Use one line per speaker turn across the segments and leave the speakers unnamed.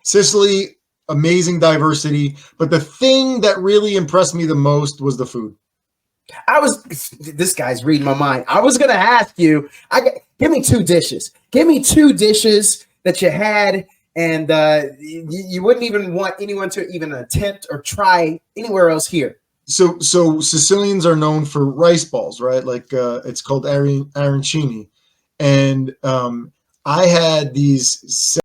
Sicily, amazing diversity. But the thing that really impressed me the most was the food.
This guy's reading my mind. I was going to ask you, give me two dishes. Give me two dishes that you had, and you wouldn't even want anyone to even attempt or try anywhere else here.
So Sicilians are known for rice balls, right? Like it's called arancini. And I had these.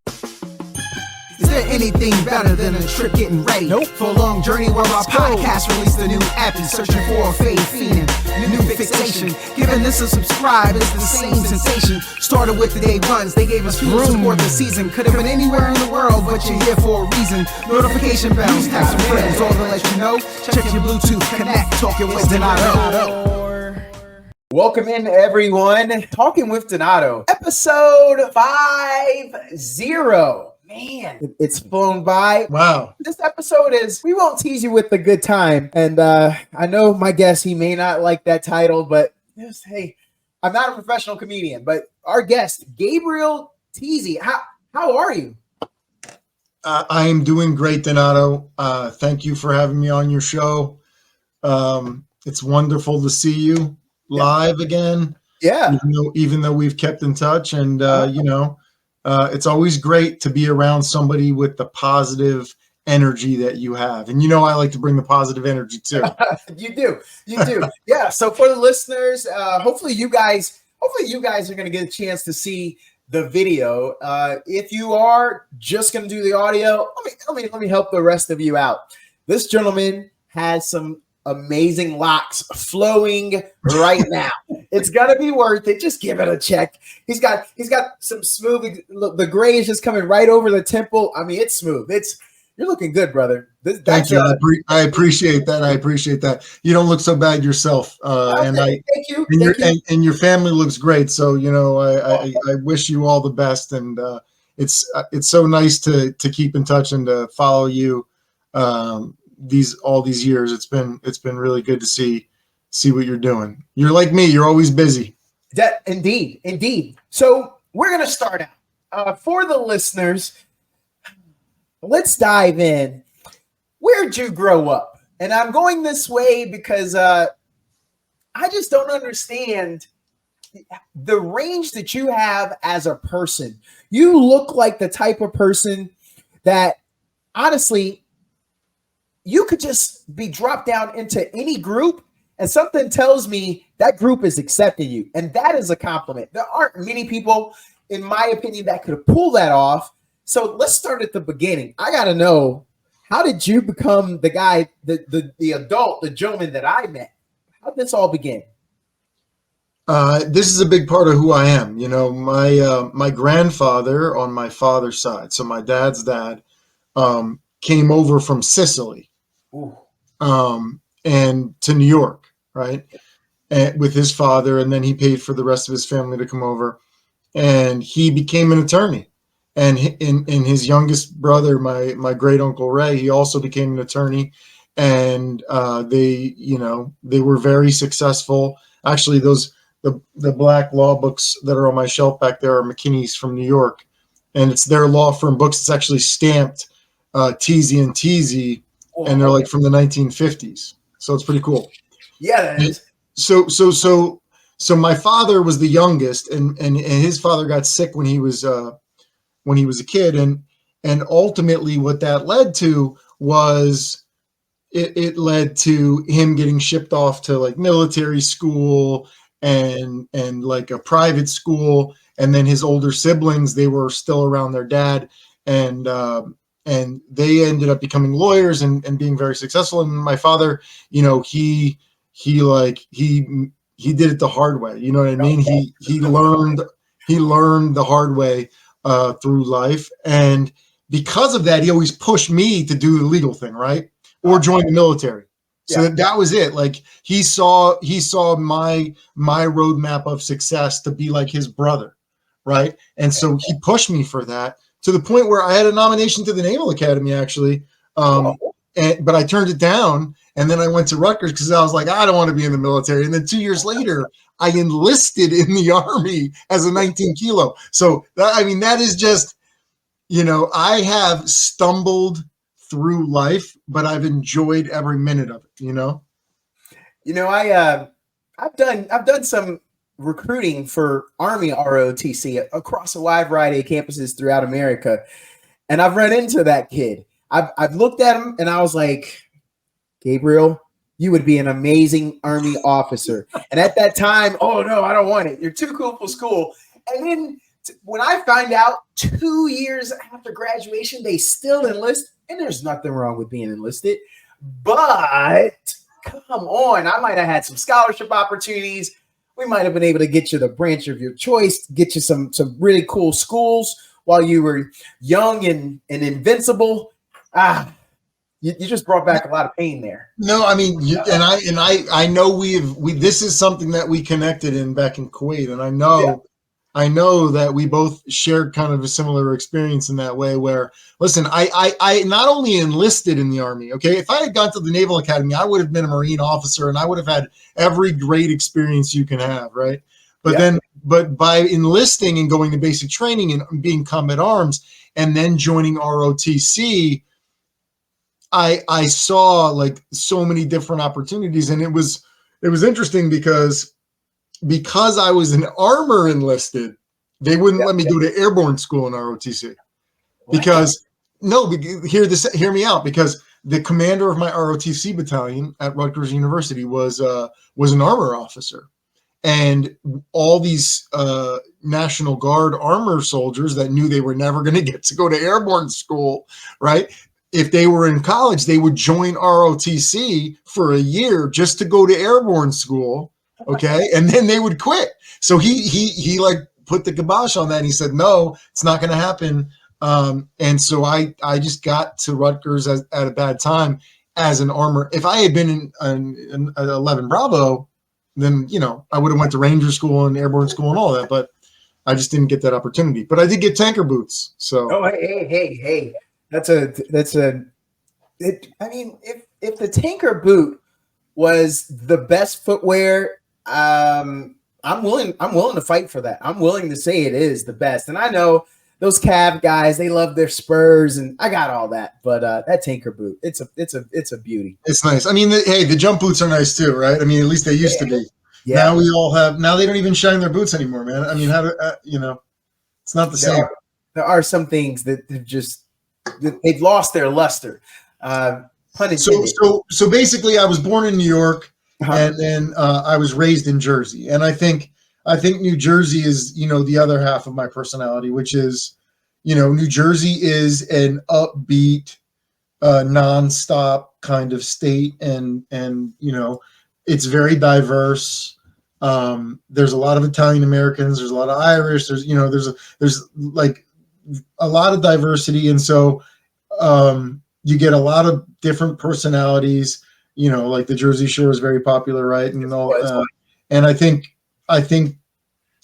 Is there anything better than a trip getting ready?
Nope.
For a long journey where our podcast released a new epi, searching for a fade fiend, new fixation. Giving this a subscribe is the same sensation. Started with the day ones, they gave us fuel to support the season. Could have been anywhere in the world, but you're here for a reason. Notification bells, have some friends, all to let you know. Check your Bluetooth, connect, talking with Donato.
Welcome in, everyone. Talking with Donato, episode 50. Man, it's flown by.
Wow.
This episode we won't tease you with a good time. And I know my guest, he may not like that title, but just, hey, I'm not a professional comedian, but our guest, Gabriel Tese, how are you?
I am doing great, Donato. Thank you for having me on your show. It's wonderful to see you live again.
Yeah.
Even though we've kept in touch, and it's always great to be around somebody with the positive energy that you have. And I like to bring the positive energy too.
You do. Yeah. So for the listeners, hopefully you guys are going to get a chance to see the video. If you are just going to do the audio, let me help the rest of you out. This gentleman has some amazing locks flowing right now. It's gonna be worth it. Just give it a check. He's got some smooth. Look, the gray is just coming right over the temple. I mean, it's smooth. You're looking good, brother.
Thank you. I appreciate that. You don't look so bad yourself. Thank
you.
And your family looks great. So I wish you all the best. And it's so nice to keep in touch and to follow you. All these years, it's been really good to see what you're doing. You're like me, you're always busy.
Indeed. So we're gonna start out for the listeners. Let's dive in. Where'd you grow up? And I'm going this way because I just don't understand the range that you have as a person. You look like the type of person that honestly you could just be dropped down into any group, and something tells me that group is accepting you. And that is a compliment. There aren't many people, in my opinion, that could pull that off. So let's start at the beginning. I got to know, how did you become the guy, the adult, the gentleman that I met? How did this all begin?
This is a big part of who I am. My grandfather on my father's side, so my dad's dad, came over from Sicily. And to New York, right? And with his father, and then he paid for the rest of his family to come over, and he became an attorney. And in his youngest brother, my great uncle Ray, he also became an attorney, and they were very successful. Actually, the black law books that are on my shelf back there are McKinney's from New York, and it's their law firm books. It's actually stamped Tese and Tese. And they're like from the 1950s, so it's pretty cool.
Yeah, that is.
So my father was the youngest, and his father got sick when he was a kid, and ultimately what that led to was it led to him getting shipped off to like military school and like a private school, and then his older siblings, they were still around their dad, and they ended up becoming lawyers and being very successful. And my father, he did it the hard way. You know what I mean?
Okay.
He learned the hard way through life. And because of that, he always pushed me to do the legal thing, right? Or join the military. So that was it. Like he saw my roadmap of success to be like his brother, right? And so he pushed me for that, to the point where I had a nomination to the Naval Academy, actually. But I turned it down. And then I went to Rutgers because I was like, I don't want to be in the military. And then 2 years later, I enlisted in the Army as a 19 kilo. So, that is just, I have stumbled through life, but I've enjoyed every minute of it.
I've done some recruiting for Army ROTC across a wide variety of campuses throughout America, and I've run into that kid. I've looked at him and I was like, Gabriel, you would be an amazing Army officer. And at that time, oh no, I don't want it. You're too cool for school. And then when I find out 2 years after graduation, they still enlist, and there's nothing wrong with being enlisted, but come on, I might have had some scholarship opportunities. We might have been able to get you the branch of your choice, get you some really cool schools while you were young and invincible. You just brought back a lot of pain there.
No, I mean, I know this is something that we connected in back in Kuwait, and I know that we both shared kind of a similar experience in that way where, listen, I not only enlisted in the Army, okay? If I had gone to the Naval Academy, I would have been a Marine officer and I would have had every great experience you can have, right? But by enlisting and going to basic training and being combat arms and then joining ROTC, I saw like so many different opportunities, and it was interesting because I was an armor enlisted, they wouldn't let me go to airborne school in ROTC because hear me out, because the commander of my ROTC battalion at Rutgers University was an armor officer, and all these National Guard armor soldiers that knew they were never going to get to go to airborne school, right? If they were in college, they would join ROTC for a year just to go to airborne school. Okay. And then they would quit. So he like put the kibosh on that. And he said, no, it's not going to happen. And so I just got to Rutgers at a bad time as an armor. If I had been in 11 Bravo, then, I would have went to Ranger school and airborne school and all that, but I just didn't get that opportunity, but I did get tanker boots. So,
hey, I mean, if the tanker boot was the best footwear, I'm willing to fight for that. I'm willing to say it is the best. And I know those Cav guys, they love their Spurs, and I got all that. But that tanker boot, it's a beauty.
It's nice. I mean, the jump boots are nice too, right? I mean, at least they used to be.
Yeah.
Now they don't even shine their boots anymore, man. I mean, it's not the same.
There are some things that they've lost their luster.
So basically, I was born in New York, and then I was raised in Jersey, and I think New Jersey is the other half of my personality, which is New Jersey is an upbeat, nonstop kind of state, and it's very diverse. There's a lot of Italian Americans. There's a lot of Irish. There's like a lot of diversity, and so you get a lot of different personalities. Like the Jersey Shore is very popular, right? And all, and I think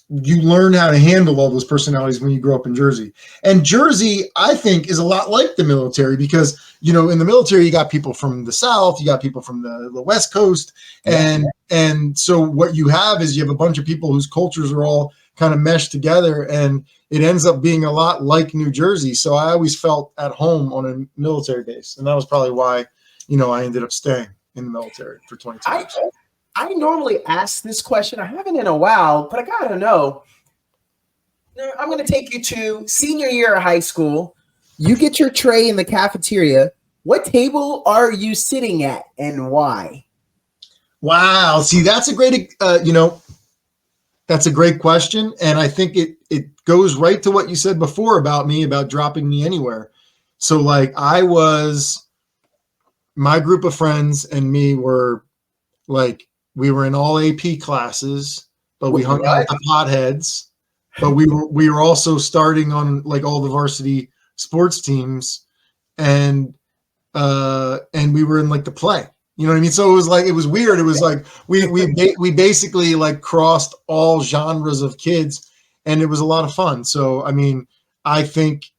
you learn how to handle all those personalities when you grow up in Jersey. And Jersey, I think, is a lot like the military because in the military you got people from the South, you got people from the West Coast, and so what you have is you have a bunch of people whose cultures are all kind of meshed together, and it ends up being a lot like New Jersey. So I always felt at home on a military base, and that was probably why I ended up staying in the military for 22 years.
I normally ask this question. I haven't in a while, but I gotta know. I'm going to take you to senior year of high school. You get your tray in the cafeteria. What table are you sitting at, and why?
Wow. See, that's a great, that's a great question. And I think it goes right to what you said before about me, about dropping me anywhere. So like my group of friends and me were like, we were in all AP classes, but we hung out with the potheads, but we were also starting on like all the varsity sports teams, and we were in like the play. You know what I mean? So it was weird. It was like we basically like crossed all genres of kids, and it was a lot of fun. So I mean, I think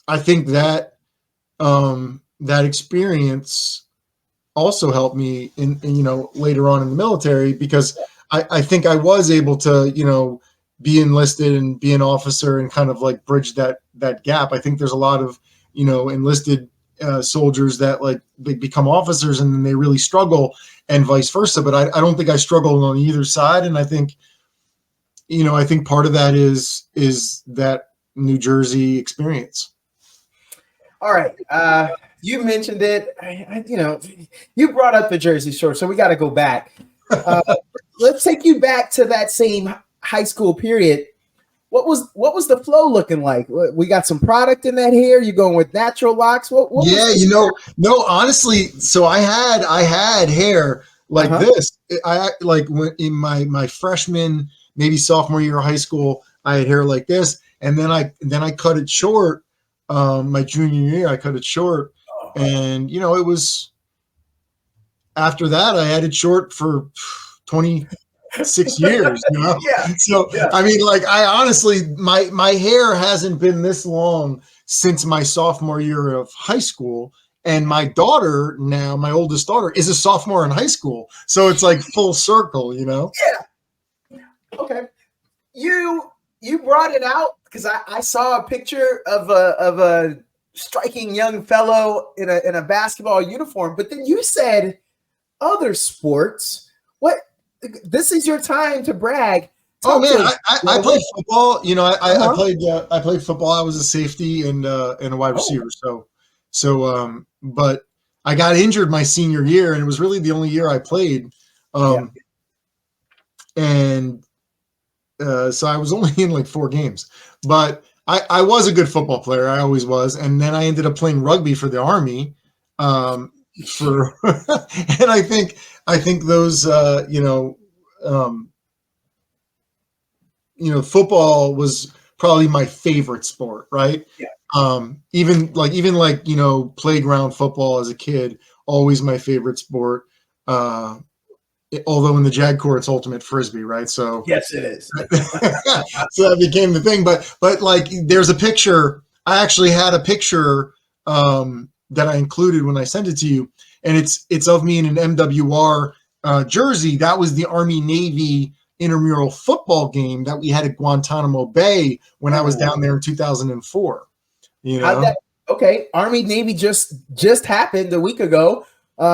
that that experience also helped me in later on in the military, because I think I was able to be enlisted and be an officer and kind of like bridge that gap. I think there's a lot of, enlisted soldiers that like they become officers and then they really struggle, and vice versa. But I don't think I struggled on either side. And I think, I think part of that is that New Jersey experience.
All right. You mentioned it. You brought up the Jersey Shore, so we got to go back. Let's take you back to that same high school period. What was the flow looking like? We got some product in that hair. You going with natural locks?
No, honestly. So I had hair like this. I like when in my freshman, maybe sophomore year of high school, I had hair like this, and then I cut it short. My junior year, I cut it short, and it was after that I had it short for 26 years.
Yeah.
So yeah. I mean, like I honestly, my hair hasn't been this long since my sophomore year of high school, and my daughter now, my oldest daughter, is a sophomore in high school, so it's like full circle,
Yeah. Okay. You brought it out because I saw a picture of a striking young fellow in a basketball uniform, but then you said other sports. What? This is your time to brag.
Oh man, I played football. I played football. I was a safety and a wide receiver. But I got injured my senior year, and it was really the only year I played. And so I was only in like 4 games, but I was a good football player. I always was. And then I ended up playing rugby for the Army. And I think those, football was probably my favorite sport. Right. Yeah. Even like, playground football as a kid, always my favorite sport. Although in the Jag Corps, it's ultimate frisbee, right? So
yes, it is.
So that became the thing. But like, there's a picture. I actually had a picture that I included when I sent it to you, and it's of me in an MWR jersey. That was the Army Navy intramural football game that we had at Guantanamo Bay when I was down there in 2004.
Okay, Army Navy just happened a week ago.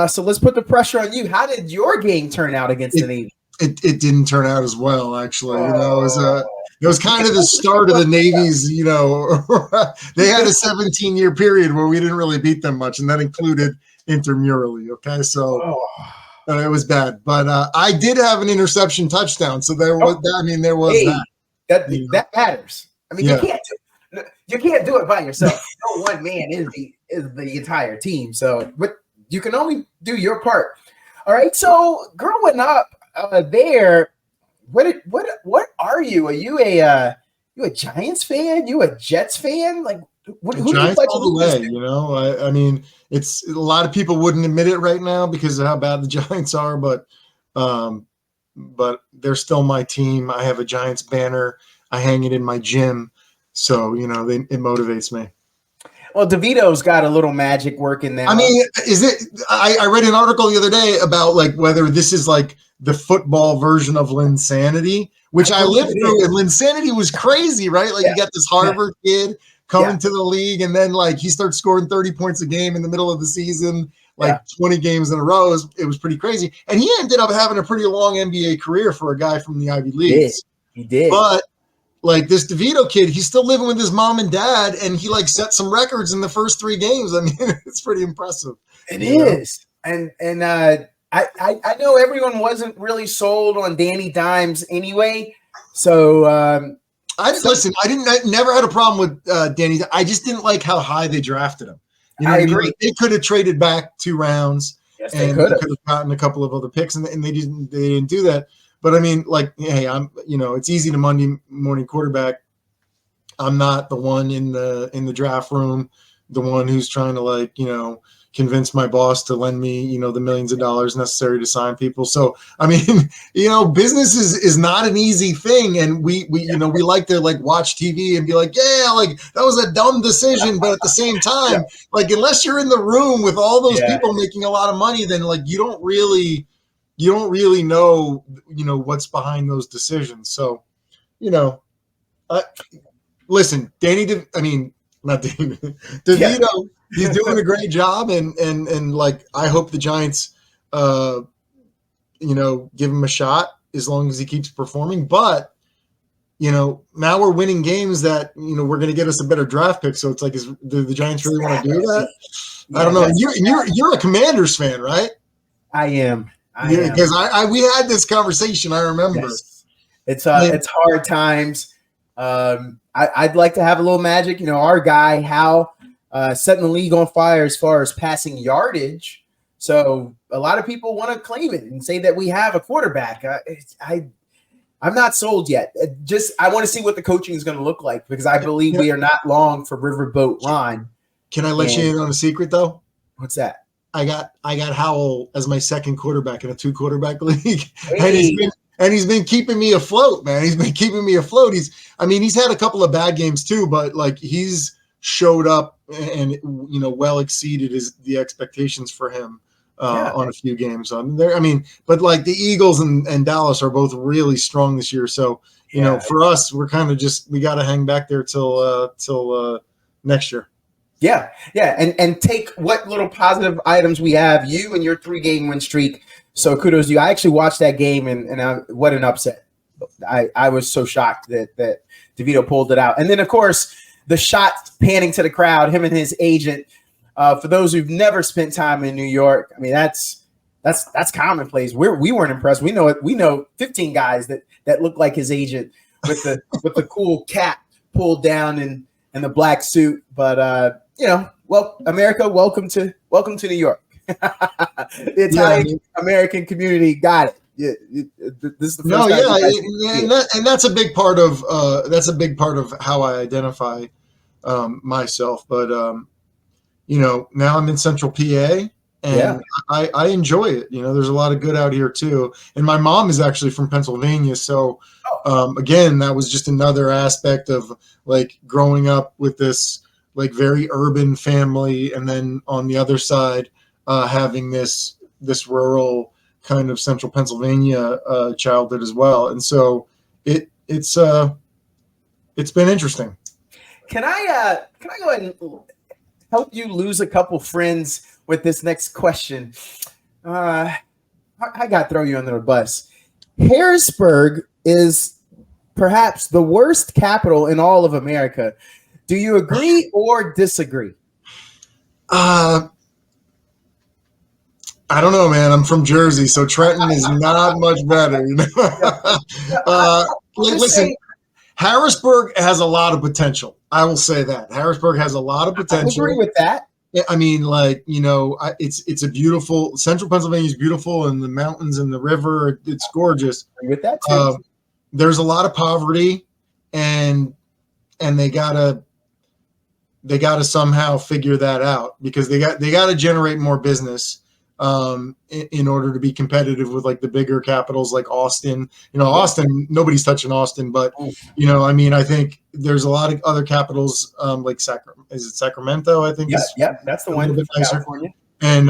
So let's put the pressure on you. How did your game turn out against the Navy?
It didn't turn out as well, actually. It was kind of the start of the Navy's. They had a 17-year period where we didn't really beat them much, and that included intramurally. Okay, so it was bad, but I did have an interception touchdown, so there was. There was
that matters. I mean, you can't do it by yourself. No one man is the entire team. So, but you can only do your part. All right. So growing up there, what are you? Are you a Giants fan? You a Jets fan? Like who
Giants all the way? I mean, it's a lot of people wouldn't admit it right now because of how bad the Giants are, but they're still my team. I have a Giants banner. I hang it in my gym, so it motivates me.
Well, DeVito's got a little magic working there.
I mean, I read an article the other day about like whether this is like the football version of Linsanity, which I lived through, and Linsanity was crazy, right? Like you got this Harvard kid coming to the league, and then like he starts scoring 30 points a game in the middle of the season, like 20 games in a row. It was pretty crazy. And he ended up having a pretty long NBA career for a guy from the Ivy Leagues.
He did.
But like this DeVito kid, he's still living with his mom and dad, and he like set some records in the first 3 games. I mean, it's pretty impressive.
It is. And I know everyone wasn't really sold on Danny Dimes anyway. So
I never had a problem with Danny. I just didn't like how high they drafted him.
I agree.
Like, they could have traded back 2 rounds.
Yes,
and they could have gotten a couple of other picks, and they didn't do that. But I mean, like, hey, it's easy to Monday morning quarterback. I'm not the one in the draft room, the one who's trying to convince my boss to lend me, the millions of dollars necessary to sign people. So, I mean, business is not an easy thing. And we like to like watch TV and be like, yeah, like that was a dumb decision. But at the same time, like, unless you're in the room with all those people making a lot of money, then like, you don't really know, what's behind those decisions. So, you know, listen, not Danny, DeVito.
Yeah.
He's doing a great job, and like I hope the Giants, give him a shot as long as he keeps performing. But now we're winning games that we're going to get us a better draft pick. So it's like, do the Giants really want to do that?
Yeah,
I don't know. You're a Commanders fan, right?
I am.
Because we had this conversation. I remember.
Yes. It's hard times. I'd like to have a little magic. Our guy Hal setting the league on fire as far as passing yardage. So a lot of people want to claim it and say that we have a quarterback. I'm not sold yet. I want to see what the coaching is going to look like, because I believe we are not long for Riverboat Ron.
Can I let you in on a secret though?
What's that?
I got Howell as my second quarterback in a 2-quarterback league,
Hey.
and he's been keeping me afloat, man. He's been keeping me afloat. He's had a couple of bad games too, but like he's showed up and well exceeded the expectations for him on a few games. But like the Eagles and Dallas are both really strong this year. So for us, we're kind of we got to hang back there till next year.
Yeah, and take what little positive items we have. You and your 3-game win streak. So kudos to you. I actually watched that game, and what an upset. I was so shocked that DeVito pulled it out. And then, of course, the shot panning to the crowd, him and his agent. For those who've never spent time in New York, that's commonplace. We weren't impressed. We know 15 guys that look like his agent with the cool cap pulled down and the black suit. But America, welcome to New York. The Italian American community got it. This is the first time.
And that's a big part of how I identify myself. But now I'm in Central PA, and I enjoy it. There's a lot of good out here too. And my mom is actually from Pennsylvania, so again, that was just another aspect of like growing up with this like very urban family, and then on the other side having this rural kind of Central Pennsylvania childhood as well. And so it's been interesting.
Can I go ahead and help you lose a couple friends with this next question? I got to throw you under the bus. Harrisburg is perhaps the worst capital in all of America. Do you agree or disagree?
I don't know, man. I'm from Jersey, so Trenton is not much better. Listen, Harrisburg has a lot of potential. I will say that. Harrisburg has a lot of potential.
I agree with that.
It's a beautiful, Central Pennsylvania is beautiful, and the mountains and the river, it's gorgeous.
I agree with that too.
There's a lot of poverty, and they gotta somehow figure that out, because they got to generate more business in order to be competitive with like the bigger capitals like Austin. Austin, nobody's touching Austin, but I think there's a lot of other capitals like Sacramento? I think.
Yeah, that's the one.
A bit nicer. California. And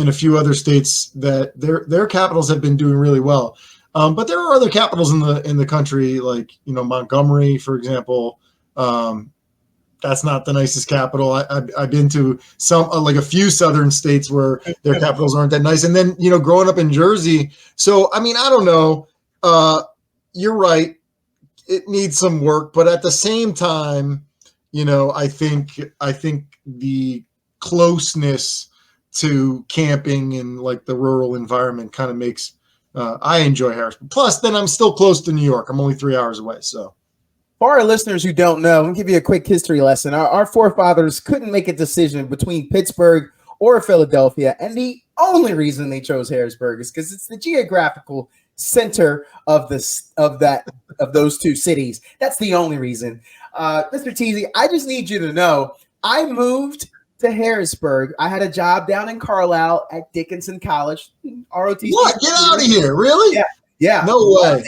a few other states that their capitals have been doing really well. But there are other capitals in the country, like Montgomery, for example. That's not the nicest capital. I've been to some like a few southern states where their capitals aren't that nice. And then growing up in Jersey, so I don't know. You're right. It needs some work, but at the same time, I think the closeness to camping and like the rural environment kind of makes I enjoy Harrisburg. Plus, then I'm still close to New York. I'm only 3 hours away, so.
For our listeners who don't know, I'll give you a quick history lesson. Our forefathers couldn't make a decision between Pittsburgh or Philadelphia, and the only reason they chose Harrisburg is because it's the geographical center of those two cities. That's the only reason. Mr. Tese, I just need you to know, I moved to Harrisburg. I had a job down in Carlisle at Dickinson College. ROTC.
What? Get out of here! Really?
Yeah.
No way.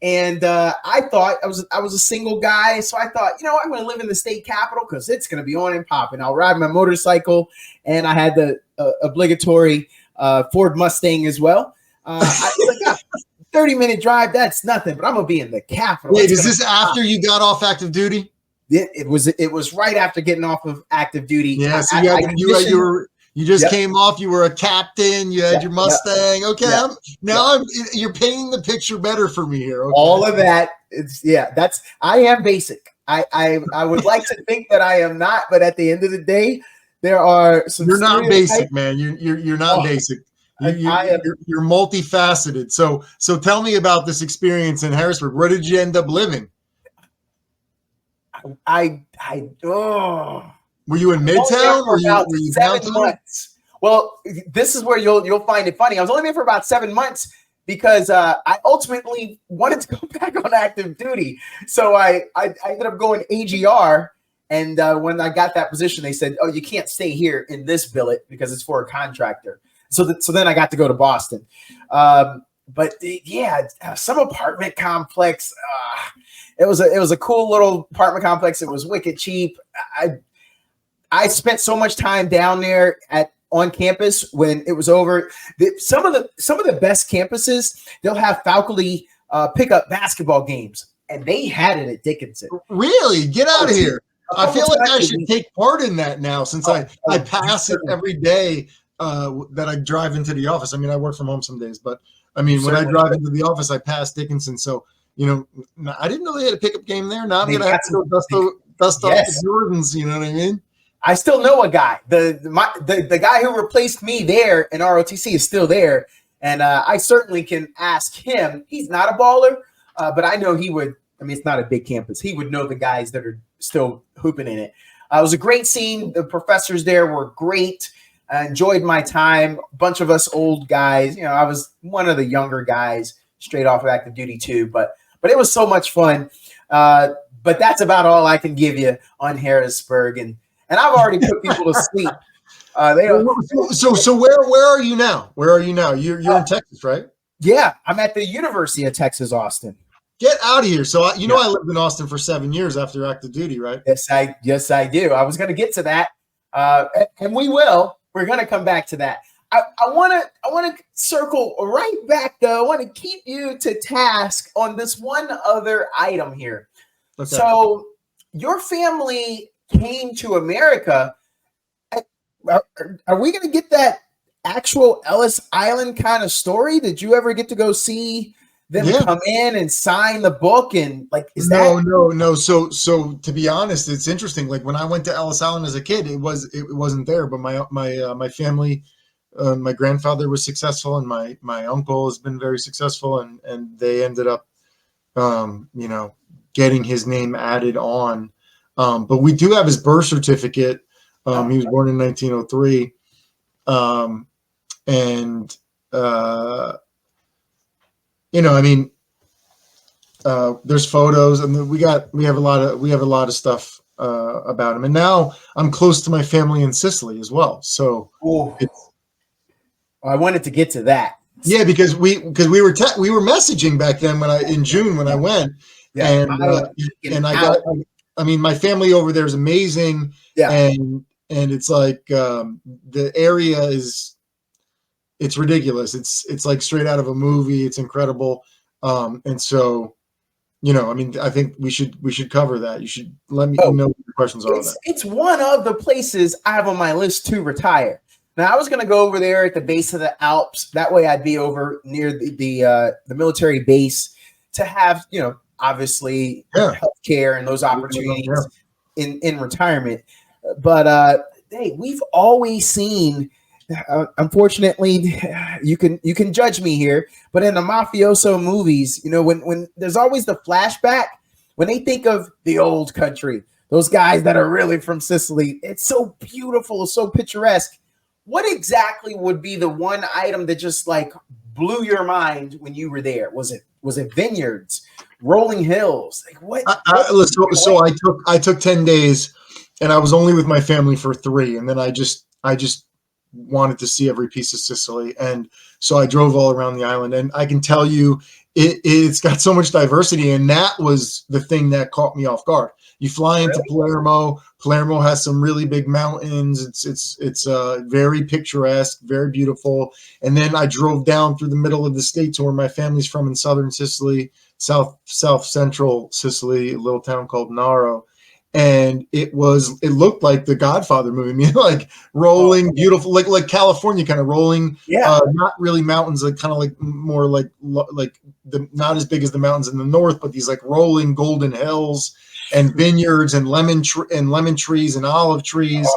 And I thought I was a single guy, so I thought, I'm going to live in the state capital because it's going to be on and popping. I'll ride my motorcycle, and I had the obligatory Ford Mustang as well. I was like, 30-minute drive, that's nothing, but I'm going to be in the capital.
Wait, is this after you got off active duty?
It was right after getting off of active duty.
Yeah, so you just came off. You were a captain. You had your Mustang. Okay, you're painting the picture better for me here. Okay.
All of that. I am basic. I would like to think that I am not, but at the end of the day, there are some.
You're not basic, man. You're not basic. You're multifaceted. So tell me about this experience in Harrisburg. Where did you end up living?
Were
you in Midtown or were you
7 months? Well, this is where you'll find it funny. I was only there for about 7 months because I ultimately wanted to go back on active duty. So I ended up going AGR, and when I got that position, they said, "Oh, you can't stay here in this billet because it's for a contractor." So then I got to go to Boston. But some apartment complex. It was a cool little apartment complex. It was wicked cheap. I spent so much time down there on campus when it was over. Some of the best campuses, they'll have faculty pick up basketball games, and they had it at Dickinson.
Really? Get out of here! I feel like I should take part in that now since I pass it every day that I drive into the office. I mean, I work from home some days, but I mean, when I drive into the office, I pass Dickinson. So, I didn't know they had a pickup game there. Now I'm going to have to go dust off the Jordans. You know what I mean?
I still know a guy. The guy who replaced me there in ROTC is still there. And I certainly can ask him. He's not a baller, but I know he would. I mean, it's not a big campus. He would know the guys that are still hooping in it. It was a great scene. The professors there were great. I enjoyed my time. A bunch of us old guys. I was one of the younger guys straight off of active duty too. But it was so much fun. But that's about all I can give you on Harrisburg. And I've already put people to sleep.
So where are you now? Where are you now? You're in Texas, right?
Yeah, I'm at the University of Texas, Austin.
Get out of here. So I lived in Austin for 7 years after active duty, right?
Yes, I do. I was going to get to that, and we will. We're going to come back to that. I want to circle right back though. I want to keep you to task on this one other item here. Okay. So your family came to America. Are we going to get that actual Ellis Island kind of story? Did you ever get to go see them come in and sign the book? And
no. So to be honest, it's interesting. Like when I went to Ellis Island as a kid, it wasn't there. But my family, my grandfather was successful, and my uncle has been very successful, and they ended up, getting his name added on. But we do have his birth certificate. He was born in 1903. There's photos, and we have a lot of stuff about him. And now I'm close to my family in Sicily as well. So
I wanted to get to that.
Yeah, because we were messaging back then in June when I went, and I got. I mean, my family over there is amazing, and it's like the area it's ridiculous. It's like straight out of a movie. It's incredible, and so I think we should cover that. You should let me know what your questions are on that.
It's one of the places I have on my list to retire. Now, I was going to go over there at the base of the Alps. That way I'd be over near the military base to have, obviously healthcare and those opportunities in retirement. But hey, we've always seen, unfortunately, you can judge me here, but in the mafioso movies, when there's always the flashback, when they think of the old country, those guys that are really from Sicily, it's so beautiful, so picturesque. What exactly would be the one item that just like blew your mind when you were there? Was it vineyards, rolling hills? Like what?
So I took 10 days, and I was only with my family for 3, and then I just wanted to see every piece of Sicily, and so I drove all around the island. And I can tell you, it's got so much diversity, and that was the thing that caught me off guard. You fly into Palermo. Palermo has some really big mountains. It's very picturesque, very beautiful. And then I drove down through the middle of the state to where my family's from in southern Sicily, south central Sicily, a little town called Naro. And it looked like the Godfather movie. I mean, like rolling, beautiful, like California kind of rolling.
Yeah.
Not really mountains, like kind of like more like the not as big as the mountains in the north, but these like rolling golden hills and vineyards and lemon trees and olive trees.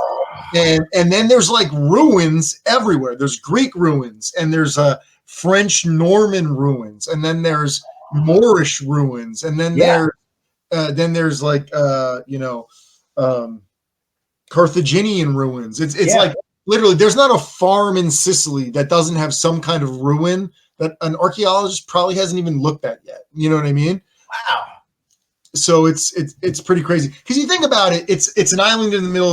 And then there's like ruins everywhere. There's Greek ruins, and there's French Norman ruins, and then there's Moorish ruins, and then there's like Carthaginian ruins. It's like literally there's not a farm in Sicily that doesn't have some kind of ruin that an archaeologist probably hasn't even looked at yet. You know what I mean?
Wow.
So it's pretty crazy because you think about it. It's an island in the middle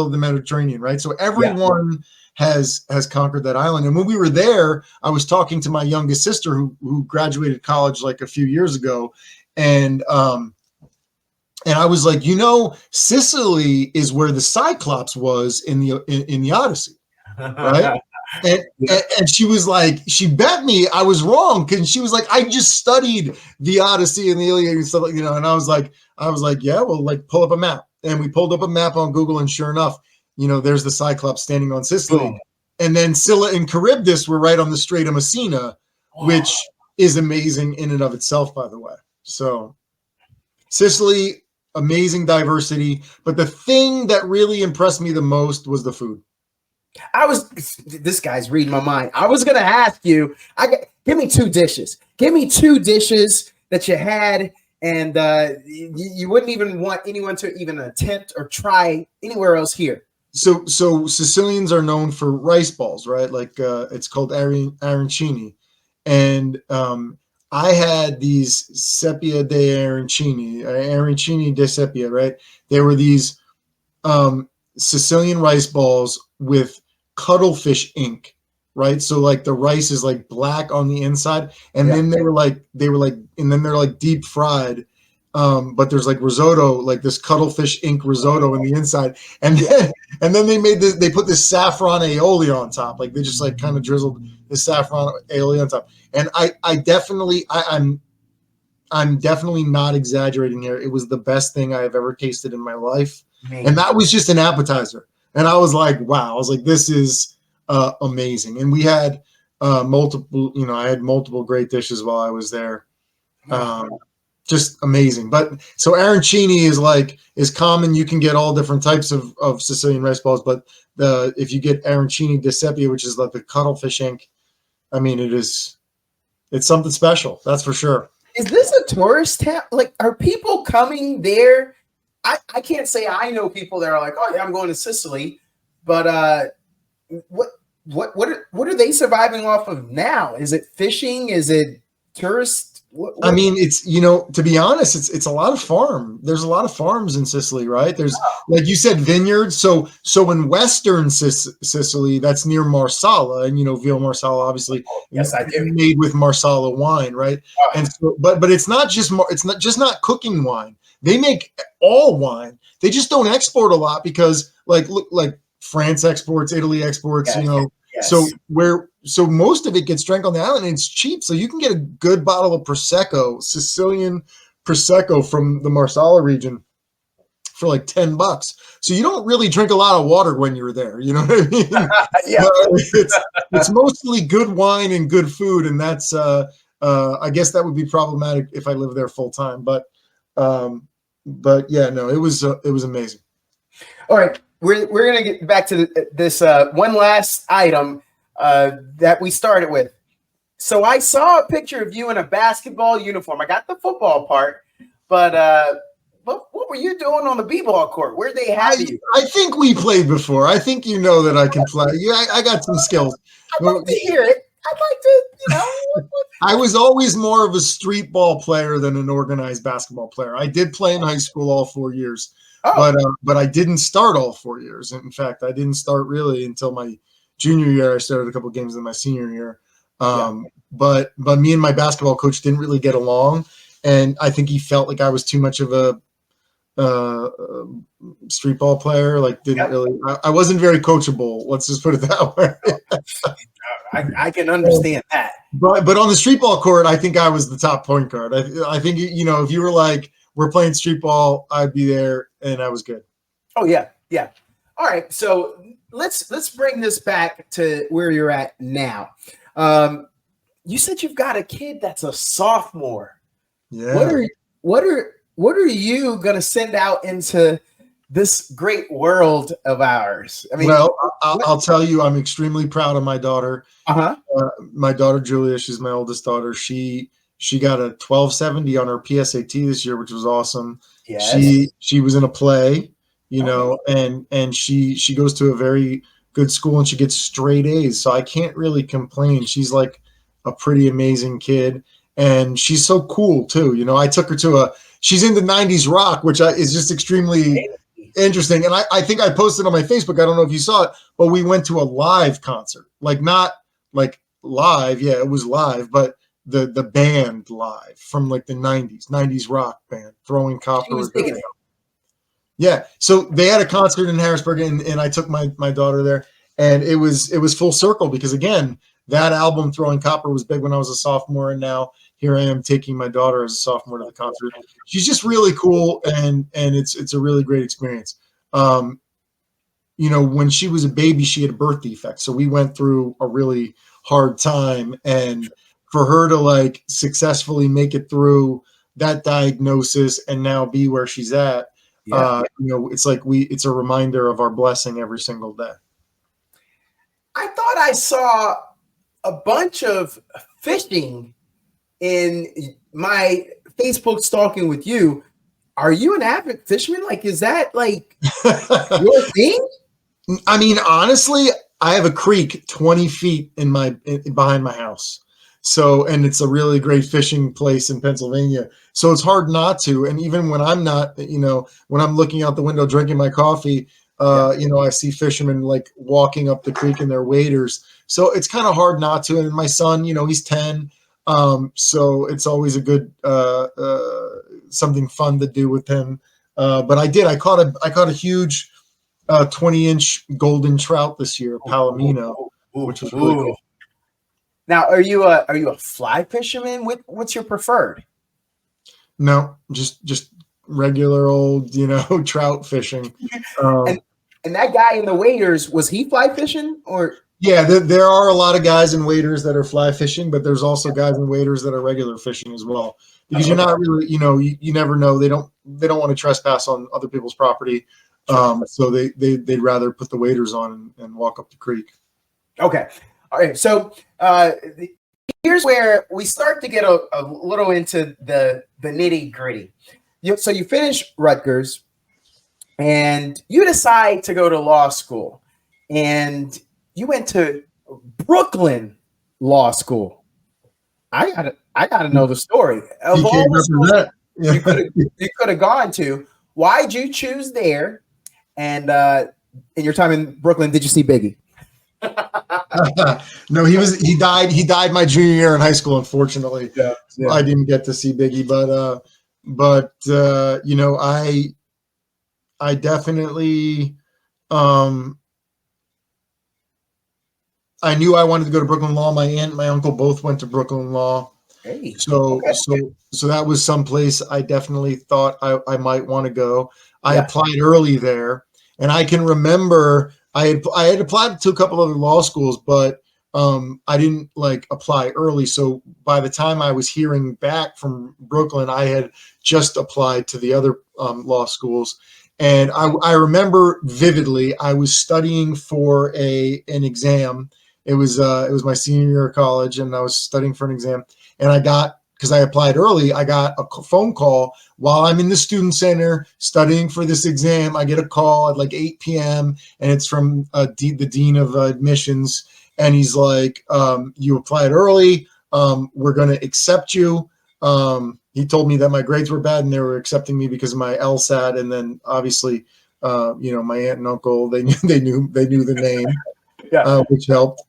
of the Mediterranean, right? So everyone has conquered that island. And when we were there, I was talking to my youngest sister who graduated college like a few years ago, and I was like, Sicily is where the Cyclops was in the Odyssey, right? And she was like, she bet me I was wrong because she was like, I just studied the Odyssey and the Iliad and stuff, and I was like, yeah, well, like pull up a map, and we pulled up a map on Google, and sure enough, there's the Cyclops standing on Sicily.
Boom.
And then Scylla and Charybdis were right on the Strait of Messina, which is amazing in and of itself, by the way. So Sicily, amazing diversity, but the thing that really impressed me the most was the food.
This guy's reading my mind. I was gonna ask you. Give me two dishes. Give me two dishes that you had, and you wouldn't even want anyone to even attempt or try anywhere else here.
So Sicilians are known for rice balls, right? Like it's called arancini, and I had these seppia de arancini de seppia, right? They were these Sicilian rice balls with cuttlefish ink, right? So like the rice is like black on the inside, and then they're like deep fried. But there's like risotto, like this cuttlefish ink risotto in the inside, and then they put this saffron aioli on top, like they just like kind of drizzled the saffron aioli on top. And I'm definitely not exaggerating here. It was the best thing I have ever tasted in my life. Man. And that was just an appetizer. And I was like, wow, I was like, this is amazing. And we had multiple, I had multiple great dishes while I was there. Just amazing. But so arancini is common. You can get all different types of Sicilian rice balls, but if you get arancini di seppia, which is like the cuttlefish ink, I mean, it's something special. That's for sure.
Is this a tourist town? Like, are people coming there? I can't say I know people that are like, oh yeah, I'm going to Sicily, but what are they surviving off of now? Is it fishing? Is it tourist?
I mean, it's, to be honest, it's a lot of farm. There's a lot of farms in Sicily, right? There's, like you said, vineyards. So in Western Sicily, that's near Marsala, and Via Marsala, obviously,
yes, I do.
Made with Marsala wine, right? And so, but it's not just cooking wine. They make all wine. They just don't export a lot because, like France exports, Italy exports,
Yes.
So most of it gets drank on the island, and it's cheap. So you can get a good bottle of Prosecco, Sicilian Prosecco from the Marsala region for like $10. So you don't really drink a lot of water when you're there. You know what I mean?
Yeah.
It's mostly good wine and good food, and that's I guess that would be problematic if I lived there full time. But yeah, no, it was amazing.
All right. We're going to get back to this one last item that we started with. So I saw a picture of you in a basketball uniform. I got the football part, but what were you doing on the b-ball court? Where'd they have you?
I think we played before. I think that I can play. Yeah, I got some skills.
I'd like to hear it. I'd like to,
I was always more of a street ball player than an organized basketball player. I did play in high school all 4 years. But I didn't start all 4 years. In fact, I didn't start really until my junior year. I started a couple of games in my senior year. but me and my basketball coach didn't really get along, and I think he felt like I was too much of a street ball player. Like didn't really. I wasn't very coachable. Let's just put it that way.
I can understand that.
But on the street ball court, I think I was the top point guard. I think if you were like we're playing street ball, I'd be there, and I was good.
Oh yeah. All right, so let's bring this back to where you're at now. You said you've got a kid that's a sophomore.
Yeah.
What are you gonna send out into this great world of ours? I mean,
well, I'll tell you, I'm extremely proud of my daughter. My daughter Julia, she's my oldest daughter. She got a 1270 on her PSAT this year, which was awesome.
Yes.
She was in a play, and she goes to a very good school and she gets straight A's. So I can't really complain. She's like a pretty amazing kid, and she's so cool too. I took her she's into 90s rock, which is just extremely interesting. And I think I posted on my Facebook, I don't know if you saw it, but we went to a live concert, like not like live. Yeah, it was live, but the band live from like the 90s rock band, Throwing Copper. Yeah. So they had a concert in Harrisburg, and I took my daughter there, and it was full circle because again, that album Throwing Copper was big when I was a sophomore, and now here I am taking my daughter as a sophomore to the concert. She's just really cool, and it's a really great experience. When she was a baby, she had a birth defect, so we went through a really hard time, and for her to like successfully make it through that diagnosis and now be where she's at, it's like it's a reminder of our blessing every single day.
I thought I saw a bunch of fishing in my Facebook stalking with you. Are you an avid fisherman? Like, is that like your thing?
I mean, honestly, I have a creek 20 feet behind my house. So, and it's a really great fishing place in Pennsylvania. So it's hard not to. And even when I'm not, when I'm looking out the window, drinking my coffee, I see fishermen like walking up the creek in their waders. So it's kind of hard not to. And my son, he's 10. So it's always a good, something fun to do with him. But I caught a huge 20-inch golden trout this year, Palomino, which was really cool.
Now, are you a fly fisherman? What's your preferred?
No, just regular old, trout fishing.
And that guy in the waders, was he fly fishing or? Yeah,
there are a lot of guys in waders that are fly fishing, but there's also guys in waders that are regular fishing as well. Because you're not really, you never know. They don't want to trespass on other people's property, so they'd rather put the waders on and walk up the creek.
Okay, all right. So here's where we start to get a little into the nitty gritty. So you finish Rutgers, and you decide to go to law school, and you went to Brooklyn Law School. I gotta know the story of all the schools you could have gone to. Why'd you choose there? And in your time in Brooklyn, did you see Biggie?
No, he died my junior year in high school, unfortunately. Yeah. I didn't get to see Biggie, but I definitely I knew I wanted to go to Brooklyn Law. My aunt and my uncle both went to Brooklyn Law.
Hey,
so that was someplace I definitely thought I might want to go. I applied early there, and I can remember I had applied to a couple other law schools, but I didn't apply early. So by the time I was hearing back from Brooklyn, I had just applied to the other law schools. And I remember vividly, I was studying for an exam. It was my senior year of college, and I was studying for an exam. And because I applied early, I got a phone call while I'm in the student center studying for this exam. I get a call at 8 p.m. and it's from the dean of admissions. And he's like, you applied early. We're going to accept you. He told me that my grades were bad and they were accepting me because of my LSAT. And then obviously, my aunt and uncle, they knew the name, which helped.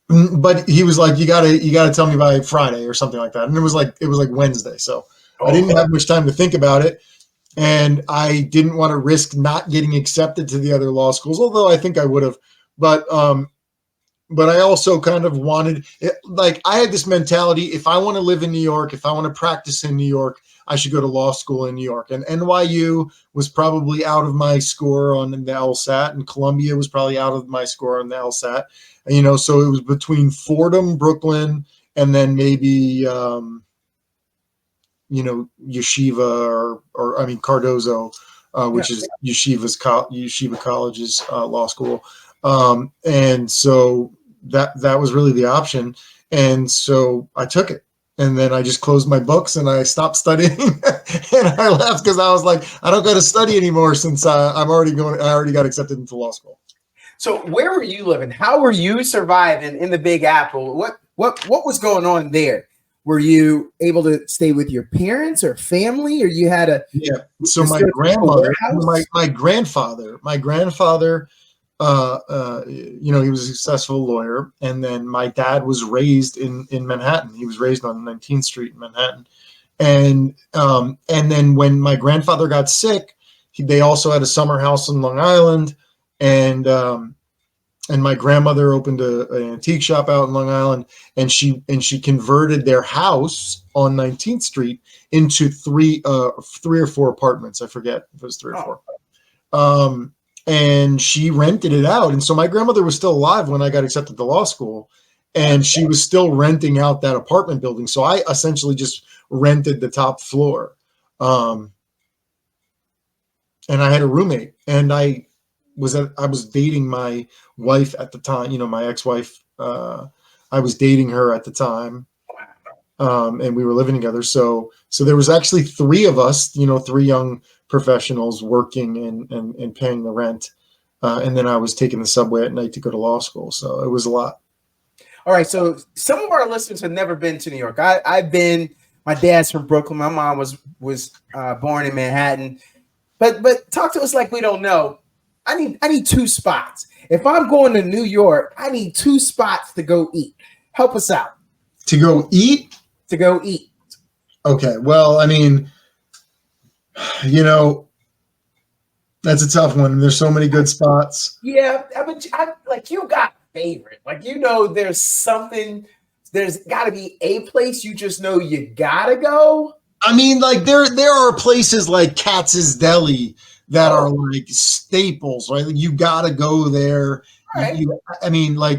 But he was like, you gotta tell me by Friday or something like that. And it was like Wednesday. So I didn't have much time to think about it. And I didn't want to risk not getting accepted to the other law schools, although I think I would have. But I also kind of wanted, like, I had this mentality: if I want to live in New York, if I want to practice in New York, I should go to law school in New York. And NYU was probably out of my score on the LSAT, and Columbia was probably out of my score on the LSAT. So it was between Fordham, Brooklyn, and then maybe Yeshiva or I mean Cardozo, which is Yeshiva College's law school. And so that was really the option. And so I took it. And then I just closed my books and I stopped studying and I left because I was like, I don't got to study anymore since I already got accepted into law school.
So where were you living? How were you surviving in the Big Apple? What was going on there? Were you able to stay with your parents or family, or you had
So my grandmother, my grandfather, he was a successful lawyer. And then my dad was raised in Manhattan. He was raised on 19th Street in Manhattan. And then when my grandfather got sick, they also had a summer house in Long Island. And my grandmother opened an antique shop out in Long Island, and she converted their house on 19th Street into three or four apartments. I forget if it was three or four. And she rented it out. And so my grandmother was still alive when I got accepted to law school, and she was still renting out that apartment building. So I essentially just rented the top floor. And I had a roommate, and I was dating my wife at the time, my ex-wife. I was dating her at the time. And we were living together. So there was actually three of us, three young professionals working and paying the rent. And then I was taking the subway at night to go to law school. So it was a lot.
All right. So some of our listeners have never been to New York. I've been. My dad's from Brooklyn. My mom was born in Manhattan. But talk to us like we don't know. I need two spots. If I'm going to New York, I need two spots to go eat. Help us out.
To go eat?
To go eat.
Okay. Well, I mean, that's a tough one. There's so many good spots.
Yeah, but you got a favorite. There's something. There's got to be a place you just know you gotta go.
I mean, there are places like Katz's Deli that are like staples, right? You gotta go there. Right.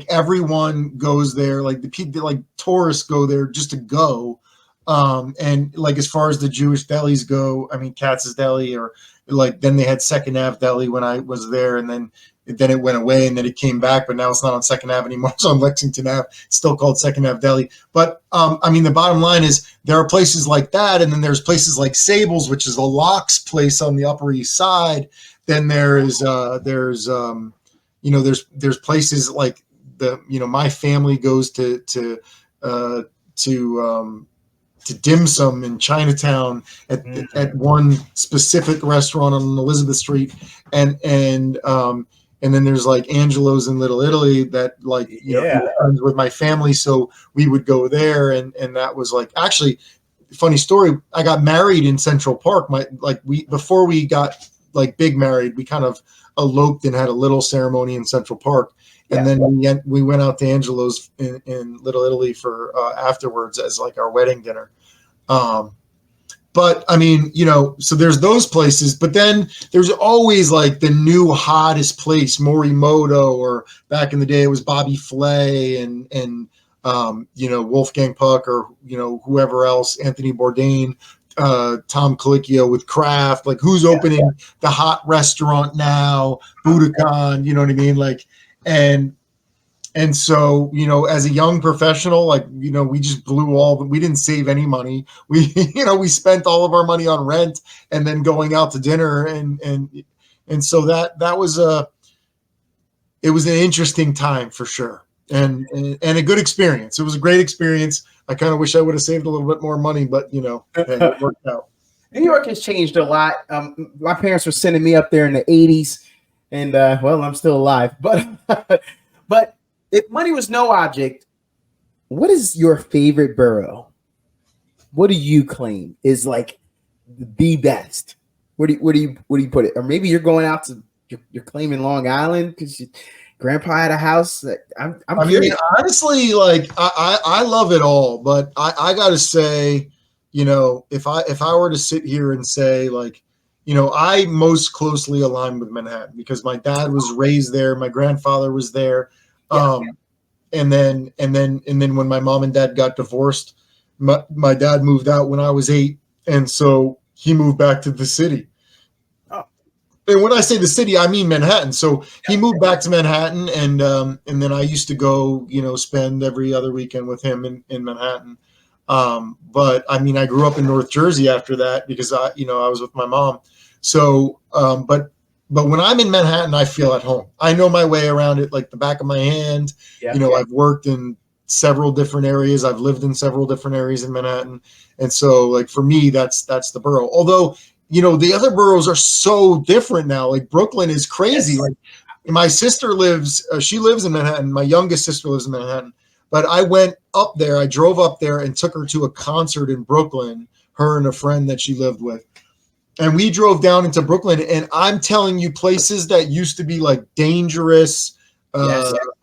Everyone goes there. Like the people, like tourists go there just to go. And like as far as the Jewish delis go, I mean, Katz's Deli, or like then they had Second Ave Deli when I was there, and then it went away, and then it came back, but now it's not on Second Ave anymore. It's on Lexington Ave. It's still called Second Ave Deli. But the bottom line is there are places like that, and then there's places like Sable's, which is a locks place on the Upper East Side. Then there's places like my family goes to dim sum in Chinatown at one specific restaurant on Elizabeth Street, and then there's like Angelo's in Little Italy that friends with my family, so we would go there, and that was like, actually, funny story. I got married in Central Park. Before we got like big married, we kind of eloped and had a little ceremony in Central Park. And then we went out to Angelo's in Little Italy for afterwards as like our wedding dinner. But I mean, so there's those places, but then there's always like the new hottest place, Morimoto, or back in the day it was Bobby Flay and Wolfgang Puck, or whoever else, Anthony Bourdain, Tom Colicchio with Kraft, like who's opening the hot restaurant now, Budokan, you know what I mean? Like, and so, as a young professional, we just we didn't save any money. We spent all of our money on rent and then going out to dinner. And so that was it was an interesting time for sure. And a good experience. It was a great experience. I kind of wish I would have saved a little bit more money, but it worked out.
New York has changed a lot. My parents were sending me up there in the 80s, and I'm still alive, but if money was no object, what is your favorite borough? What do you claim is like the best? Where do you put it? Or maybe you're going out to you're claiming Long Island because grandpa had a house. I'm curious.
mean, honestly, like I love it all, but I gotta say, if I were to sit here and say, like, I most closely align with Manhattan because my dad was raised there, my grandfather was there, and then when my mom and dad got divorced, my dad moved out when I was 8, and so he moved back to the city. And when I say the city, I mean Manhattan. So he moved back to Manhattan, and then I used to go, spend every other weekend with him in Manhattan. But I mean, I grew up in North Jersey after that because I was with my mom. So, but when I'm in Manhattan, I feel at home. I know my way around it like the back of my hand. I've worked in several different areas. I've lived in several different areas in Manhattan, and so like for me, that's the borough. Although, the other boroughs are so different now. Like Brooklyn is crazy.
Yes.
Like my sister she lives in Manhattan. My youngest sister lives in Manhattan. But I went up there. I drove up there and took her to a concert in Brooklyn, her and a friend that she lived with. And we drove down into Brooklyn, and I'm telling you, places that used to be like dangerous,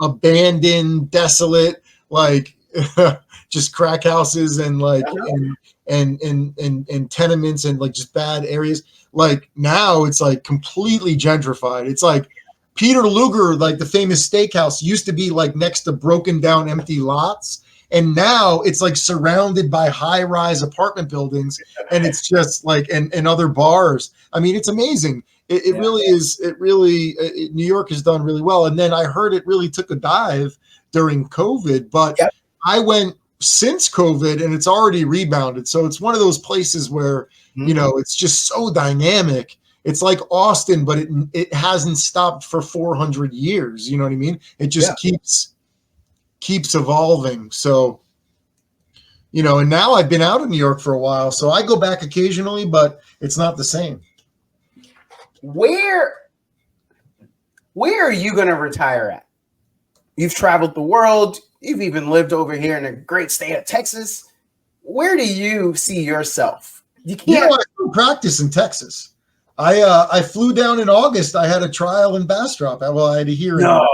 abandoned, desolate, like just crack houses and like and tenements and like just bad areas. Like now it's like completely gentrified. It's like Peter Luger, like the famous steakhouse, used to be like next to broken down empty lots. And now it's like surrounded by high-rise apartment buildings, and it's just like and other bars. I mean, it's amazing. It really is. New York has done really well. And then I heard it really took a dive during COVID, but I went since COVID and it's already rebounded. So it's one of those places where, it's just so dynamic. It's like Austin, but it hasn't stopped for 400 years. You know what I mean? It just keeps evolving. So, and now I've been out of New York for a while, so I go back occasionally, but it's not the same.
Where are you going to retire at? You've traveled the world. You've even lived over here in a great state of Texas. Where do you see yourself? You can't.
I still practice in Texas. I flew down in August. I had a trial in Bastrop. Well, I had a hearing.
No.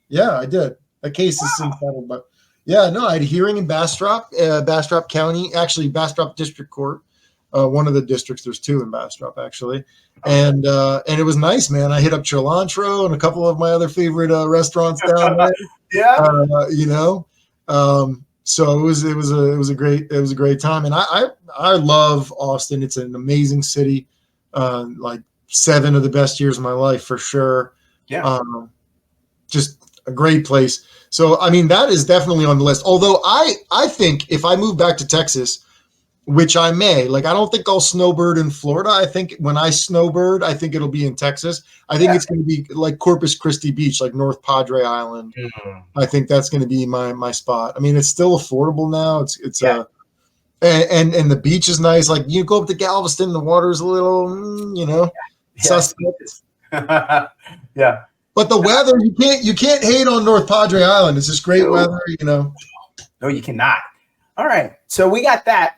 Yeah, I did. A case is since settled, but I had a hearing in Bastrop County, actually Bastrop District Court. One of the districts. There's 2 in Bastrop actually, and it was nice, man. I hit up Cilantro and a couple of my other favorite restaurants down there. So it was a great time, and I love Austin. It's an amazing city. Like 7 of the best years of my life for sure. Just a great place. So I mean, that is definitely on the list. Although I think if I move back to Texas, which I may, like, I don't think I'll snowbird in Florida. I think when I snowbird, I think it'll be in Texas. I think it's going to be like Corpus Christi Beach, like North Padre Island. I think that's going to be my spot. I mean, it's still affordable now. It's and the beach is nice. Like you go up to Galveston, the water's a little, suspect. But the weather, you can't hate on North Padre Island. It's just great weather, No,
you cannot. All right. So we got that.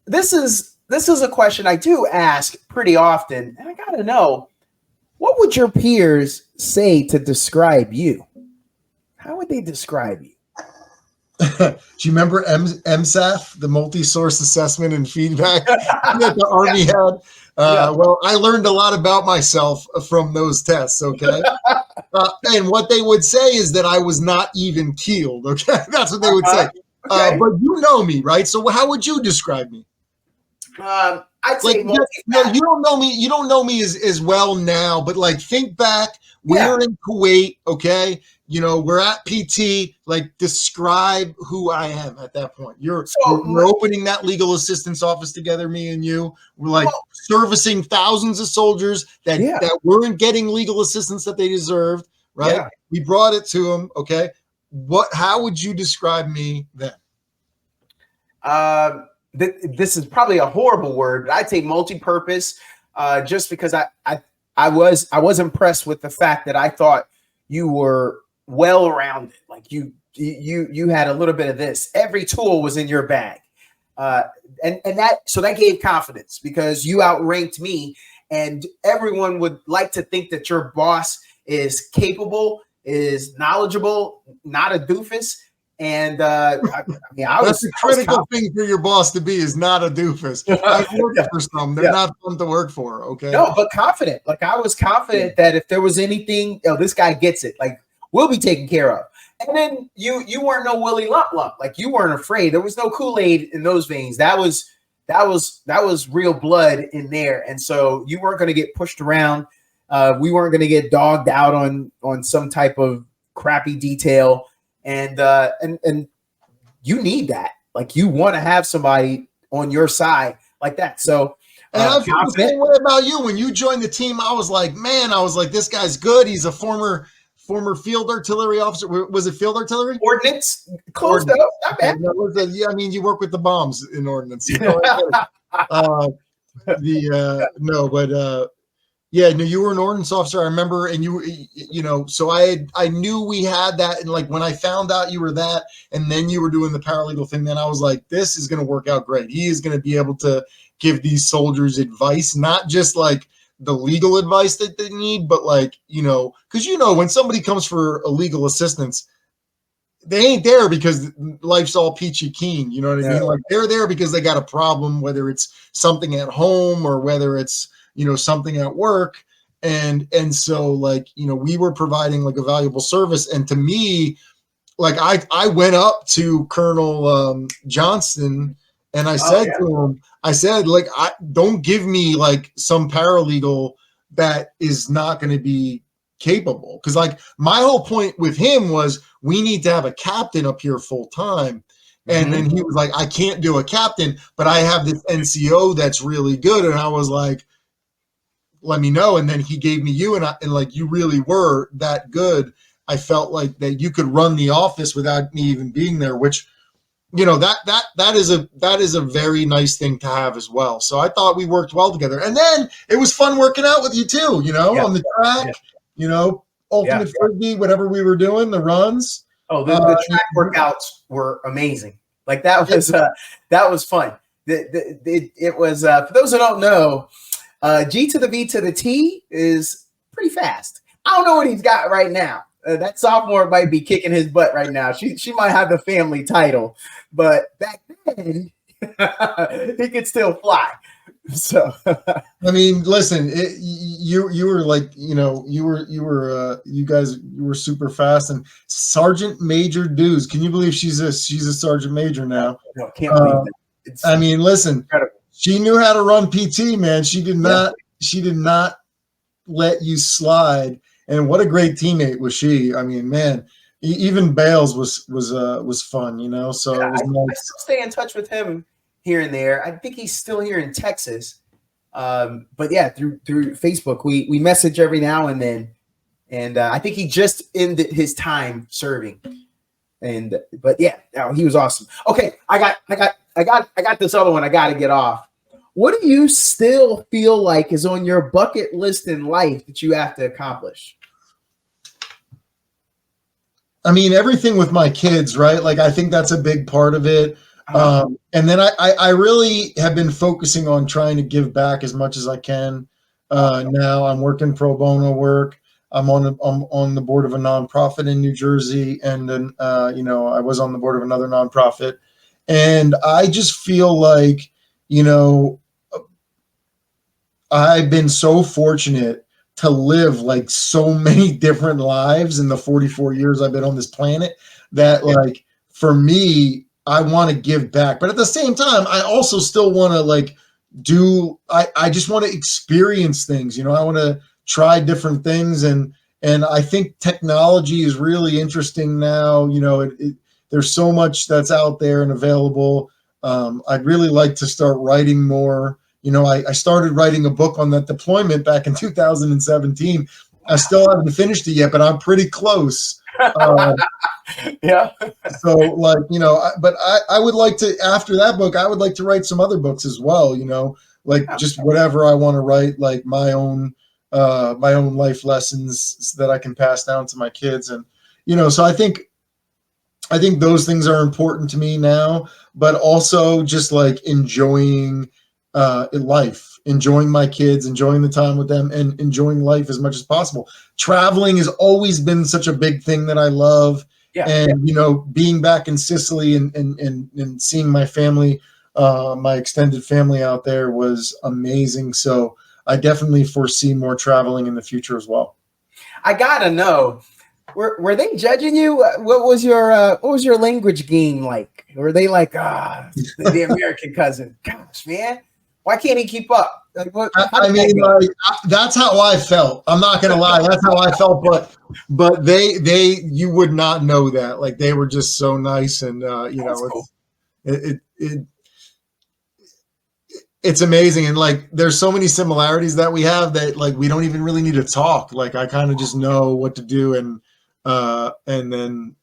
This is a question I do ask pretty often, and I gotta know, what would your peers say to describe you? How would they describe you?
Do you remember MSAF, the multi-source assessment and feedback that the Army had? Well, I learned a lot about myself from those tests, okay? And what they would say is that I was not even keeled, okay? That's what they would say. Okay. But you know me, right? So how would you describe me?
I'd say
you don't know me. You don't know me as well now, but like think back. We're in Kuwait, okay? We're at PT. Like describe who I am at that point. We're opening that legal assistance office together, me and you. We're like servicing thousands of soldiers that weren't getting legal assistance that they deserved, right? Yeah. We brought it to them, okay? How would you describe me then?
This is probably a horrible word, but I'd say multi-purpose, just because I was impressed with the fact that I thought you were well-rounded. Like you had a little bit of this. Every tool was in your bag. And that gave confidence because you outranked me, and everyone would like to think that your boss is capable, is knowledgeable, not a doofus. And
that's a critical thing for your boss to be, is not a doofus. I worked for some; they're not fun to work for. Okay,
no, but confident. Like I was confident that if there was anything, this guy gets it. Like we'll be taken care of. And then you weren't no Willy Lump Lump. Like you weren't afraid. There was no Kool-Aid in those veins. That was real blood in there. And so you weren't going to get pushed around. We weren't going to get dogged out on some type of crappy detail. And you need that. Like you want to have somebody on your side like that. So
and I feel the same way about you. When you joined the team, I was like, this guy's good. He's a former field artillery officer. Was it field artillery?
Ordnance. Close up. Not bad.
Yeah, I mean, you work with the bombs in ordnance. You know, you were an ordnance officer. I remember, and so I knew we had that. And like when I found out you were that, and then you were doing the paralegal thing, then I was like, this is going to work out great. He is going to be able to give these soldiers advice, not just like the legal advice that they need, but like, because when somebody comes for a legal assistance, they ain't there because life's all peachy keen. You know what I mean? Like they're there because they got a problem, whether it's something at home or whether it's, something at work. And so like, we were providing like a valuable service. And to me, like I went up to Colonel Johnston and I said to him, like, don't give me like some paralegal that is not going to be capable. Cause like my whole point with him was we need to have a captain up here full time. And then he was like, I can't do a captain, but I have this NCO that's really good. And I was like, let me know. And then he gave me you, and like, you really were that good. I felt like that you could run the office without me even being there, which, that is a very nice thing to have as well. So I thought we worked well together. And then it was fun working out with you too, on the track, ultimate frisbee, whatever we were doing, the runs.
Oh, the track workouts were amazing. Like that was fun. It was, for those who don't know, G to the V to the T is pretty fast. I don't know what he's got right now. That sophomore might be kicking his butt right now. She might have the family title, but back then he could still fly. So
I mean, listen, you were like, you guys were super fast. And Sergeant Major Dews, can you believe she's a sergeant major now?
No, can't believe that.
I mean, listen, incredible. She knew how to run PT, man. She did not let you slide. And what a great teammate was she. I mean, man, even Bales was fun, So it was nice.
I still stay in touch with him here and there. I think he's still here in Texas. But yeah, through Facebook, we message every now and then. And I think he just ended his time serving. But yeah, he was awesome. Okay, I got this other one I got to get off. What do you still feel like is on your bucket list in life that you have to accomplish?
I mean, everything with my kids, right? Like, I think that's a big part of it. And then I really have been focusing on trying to give back as much as I can. Now I'm working pro bono work. I'm on the board of a nonprofit in New Jersey. And then, I was on the board of another nonprofit. And I just feel like, I've been so fortunate to live like so many different lives in the 44 years I've been on this planet that like, for me, I want to give back. But at the same time, I also still want to like I just want to experience things, I want to try different things. And I think technology is really interesting now. There's so much that's out there and available. I'd really like to start writing more. I started writing a book on that deployment back in 2017. I still haven't finished it yet, but I'm pretty close.
Yeah.
So like, but I would like to, after that book, I would like to write some other books as well, like just whatever I want to write, like my own life lessons that I can pass down to my kids. And, So I think those things are important to me now, but also just like enjoying life, enjoying my kids, enjoying the time with them, and enjoying life as much as possible. Traveling has always been such a big thing that I love.
Yeah.
And, being back in Sicily and seeing my family, my extended family out there was amazing. So I definitely foresee more traveling in the future as well.
I gotta know, were they judging you? What was your language game like? Were they like, the American cousin? Gosh, man, why can't he keep up? Like,
that's how I felt. I'm not gonna lie, that's how I felt. But you would not know that. Like, they were just so nice, and
cool.
It's amazing. And like, there's so many similarities that we have that like we don't even really need to talk. Like, I kind of just know what to do, and then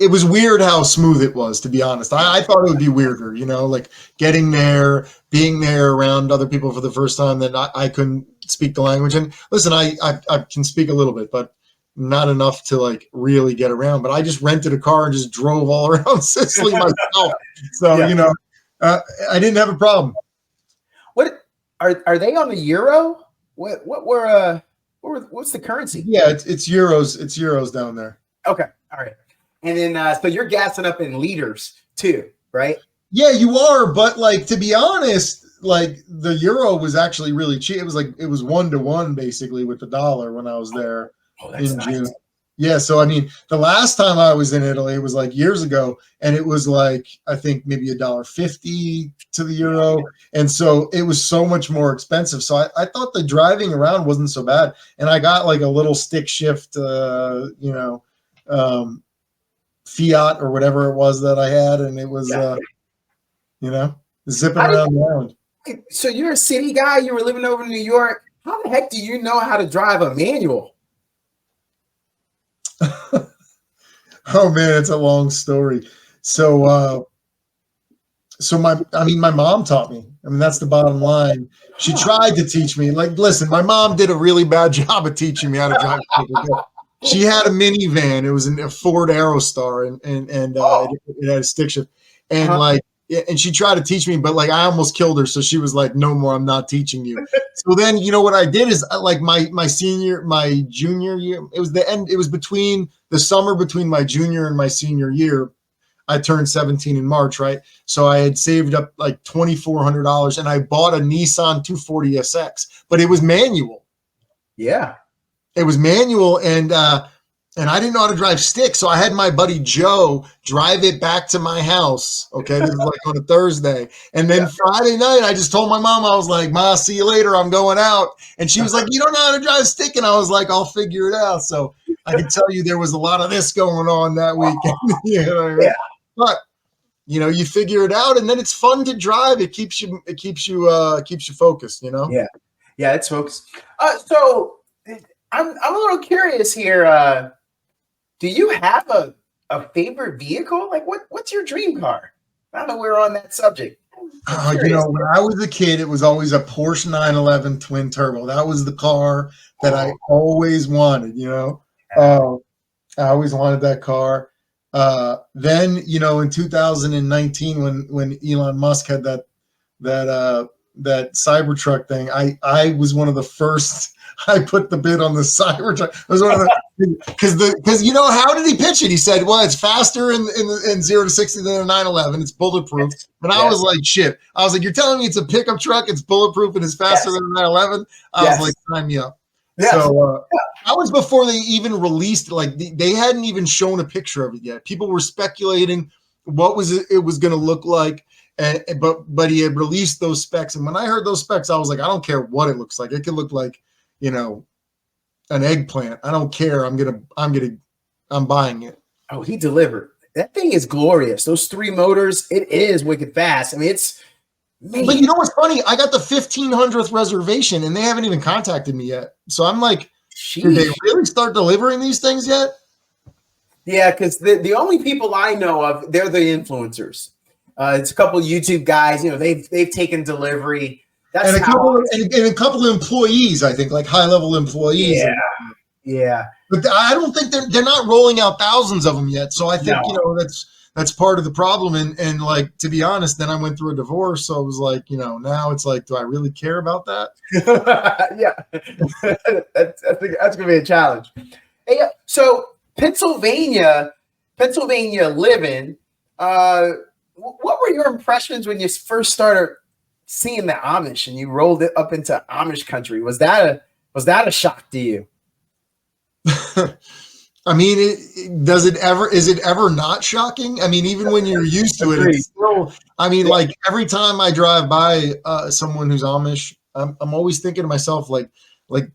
it was weird how smooth it was, to be honest. I thought it would be weirder, like getting there, being there around other people for the first time that I couldn't speak the language. And listen, I can speak a little bit, but not enough to like really get around. But I just rented a car and just drove all around Sicily myself. So, I didn't have a problem.
What are they on the euro? What's the currency?
Yeah, it's euros. It's euros down there.
Okay. All right. And then, so you're gassing up in liters too, right?
Yeah, you are. But like, to be honest, like the euro was actually really cheap. It was 1-to-1 basically with the dollar when I was there in June. Yeah. So, I mean, the last time I was in Italy, it was like years ago, and it was like, I think maybe $1.50 to the euro. And so it was so much more expensive. So I thought the driving around wasn't so bad. And I got like a little stick shift, Fiat or whatever it was that I had. And it was, zipping around the island.
So you're a city guy. You were living over in New York. How the heck do you know how to drive a manual?
Oh man, it's a long story. So my mom taught me. I mean, that's the bottom line. She tried to teach me. Like, listen, my mom did a really bad job of teaching me how to drive. She had a minivan. It was a Ford Aerostar, and it had a stick shift, and and she tried to teach me, but like I almost killed her. So she was like, "No more. I'm not teaching you." So then, what I did is like my junior year. It was the end. It was between the summer between my junior and my senior year. I turned 17 in March, right? So I had saved up like $2,400, and I bought a Nissan 240 SX, but it was manual.
Yeah,
it was manual, and I didn't know how to drive stick, so I had my buddy Joe drive it back to my house. Okay, this is like on a Thursday, and then Friday night, I just told my mom, I was like, "Ma, see you later. I'm going out," and she was like, "You don't know how to drive stick," and I was like, "I'll figure it out." So I can tell you there was a lot of this going on that weekend.
Yeah.
But you figure it out, and then it's fun to drive. It keeps you focused.
Yeah, it's focused. So I'm a little curious here. Do you have a favorite vehicle? Like, what's your dream car? I know we're on that subject.
When I was a kid, it was always a Porsche 911 twin turbo. That was the car that I always wanted. I always wanted that car. Then, in 2019, when Elon Musk had that Cybertruck thing, I was one of the first. I put the bid on the Cybertruck. It was one of the because how did he pitch it? He said, "Well, it's faster in 0 to 60 than a 911. It's bulletproof." And I was like, "Shit!" I was like, "You're telling me it's a pickup truck? It's bulletproof and it's faster than a 911?" I was like, "Sign me up." Yes. So that was before they even released. Like they hadn't even shown a picture of it yet. People were speculating what it was going to look like. But he had released those specs, and when I heard those specs, I was like, I don't care what it looks like. It could look like, an eggplant. I don't care. I'm buying it.
Oh, he delivered. That thing is glorious. Those 3 motors, it is wicked fast. I mean, it's. Man.
But you know what's funny? I got the 1,500th reservation, and they haven't even contacted me yet. So I'm like, did they really start delivering these things yet?
Yeah, because the only people I know of, they're the influencers. It's a couple of YouTube guys. They've taken delivery. That's
and a
how
couple of, and a couple of employees, I think, like high-level employees.
Yeah.
But I don't think they're not rolling out thousands of them yet. So I think that's part of the problem. And like, to be honest, then I went through a divorce, so I was like, now it's like, do I really care about that?
Yeah, that's gonna be a challenge. Hey, so Pennsylvania living. What were your impressions when you first started seeing the Amish and you rolled it up into Amish country? Was that a shock to you?
I mean, is it ever not shocking? I mean, even when you're used to it, it's still, I mean, like every time I drive by someone who's Amish, I'm always thinking to myself, like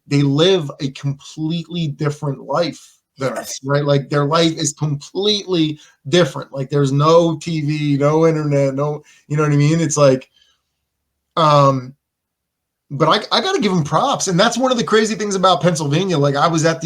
they live a completely different life than us, right? Like their life is completely different. Like there's no TV, no internet, no, you know what I mean? It's like, but I got to give them props. And that's one of the crazy things about Pennsylvania. Like I was at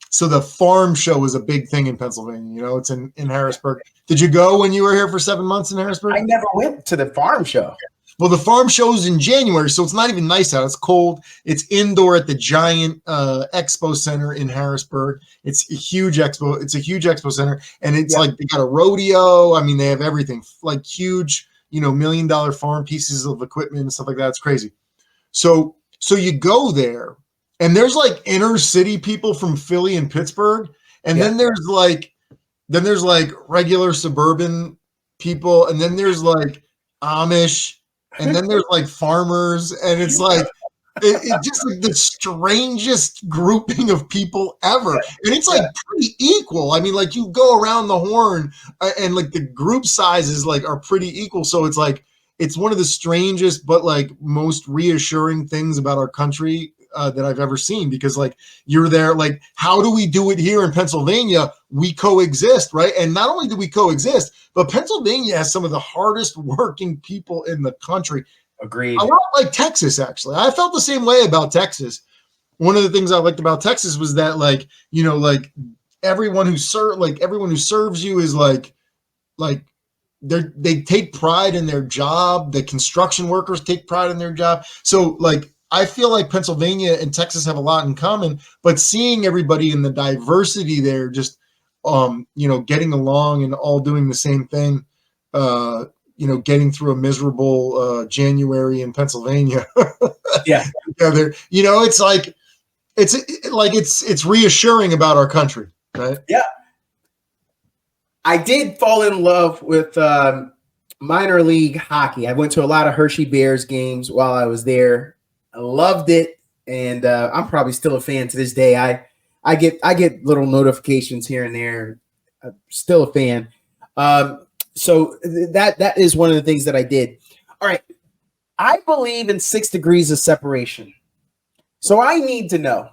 so the farm show is a big thing in Pennsylvania. It's in Harrisburg. Did you go when you were here for 7 months in Harrisburg?
I never went to the farm show.
Well, the farm show's in January, so it's not even nice out. It's cold. It's indoor at the giant expo center in Harrisburg. It's a huge expo. It's a huge expo center, and it's like they got a rodeo. I mean, they have everything, like huge, $1 million farm pieces of equipment and stuff like that. It's crazy. So you go there. And there's like inner city people from Philly and Pittsburgh. And then there's like regular suburban people. And then there's like Amish. And then there's like farmers. And it's like, it's just like the strangest grouping of people ever. And it's like pretty equal. I mean, like you go around the horn and like the group sizes like are pretty equal. So it's like, it's one of the strangest, but like most reassuring things about our country that I've ever seen, because like you're there, like, how do we do it here in Pennsylvania? We coexist, right? And not only do we coexist, but Pennsylvania has some of the hardest working people in the country.
Agreed.
A lot like Texas, actually. I felt the same way about Texas. One of the things I liked about Texas was that like, like everyone who serves you is like they take pride in their job. The construction workers take pride in their job. So like, I feel like Pennsylvania and Texas have a lot in common, but seeing everybody in the diversity there, just, getting along and all doing the same thing, getting through a miserable January in Pennsylvania.
Yeah.
Together, it's like, it's reassuring about our country, right?
Yeah. I did fall in love with minor league hockey. I went to a lot of Hershey Bears games while I was there. I loved it, and I'm probably still a fan to this day. I get little notifications here and there. I'm still a fan. So that is one of the things that I did. All right. I believe in 6 degrees of separation. So I need to know,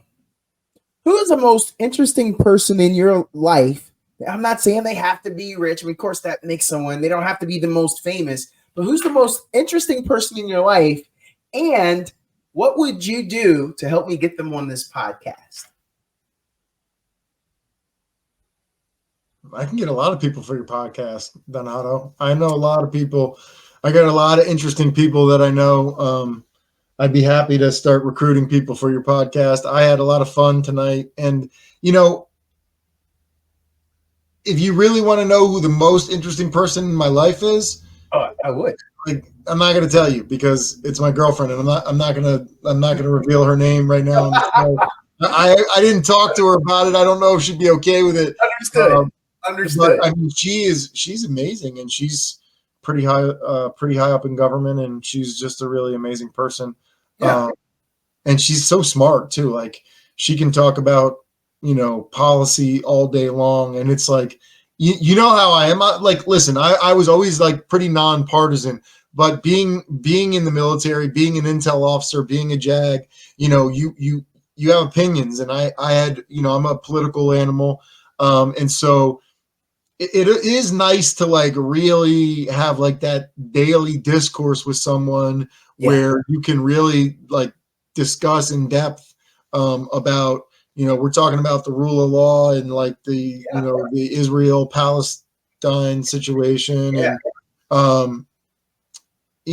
who is the most interesting person in your life? I'm not saying they have to be rich. I mean, of course, that makes someone. They don't have to be the most famous. But who's the most interesting person in your life? And what would you do to help me get them on this podcast?
I can get a lot of people for your podcast, Donato. I know a lot of people. I got a lot of interesting people that I know. I'd be happy to start recruiting people for your podcast. I had a lot of fun tonight. And, if you really want to know who the most interesting person in my life is,
I would.
Like, I'm not going to tell you because it's my girlfriend, and I'm not going to reveal her name right now. I didn't talk to her about it. I don't know if she'd be okay with it.
Understood.
But, I mean, she's amazing, and she's pretty high up in government, and she's just a really amazing person.
Yeah.
And she's so smart too. Like, she can talk about, policy all day long, and it's like, you know how I am. Like, listen, I was always like pretty nonpartisan, but being in the military, being an intel officer, being a JAG, you have opinions, and I had, I'm a political animal, and so it is nice to like really have like that daily discourse with someone where you can really like discuss in depth about, we're talking about the rule of law and like the Israel Palestine situation. And,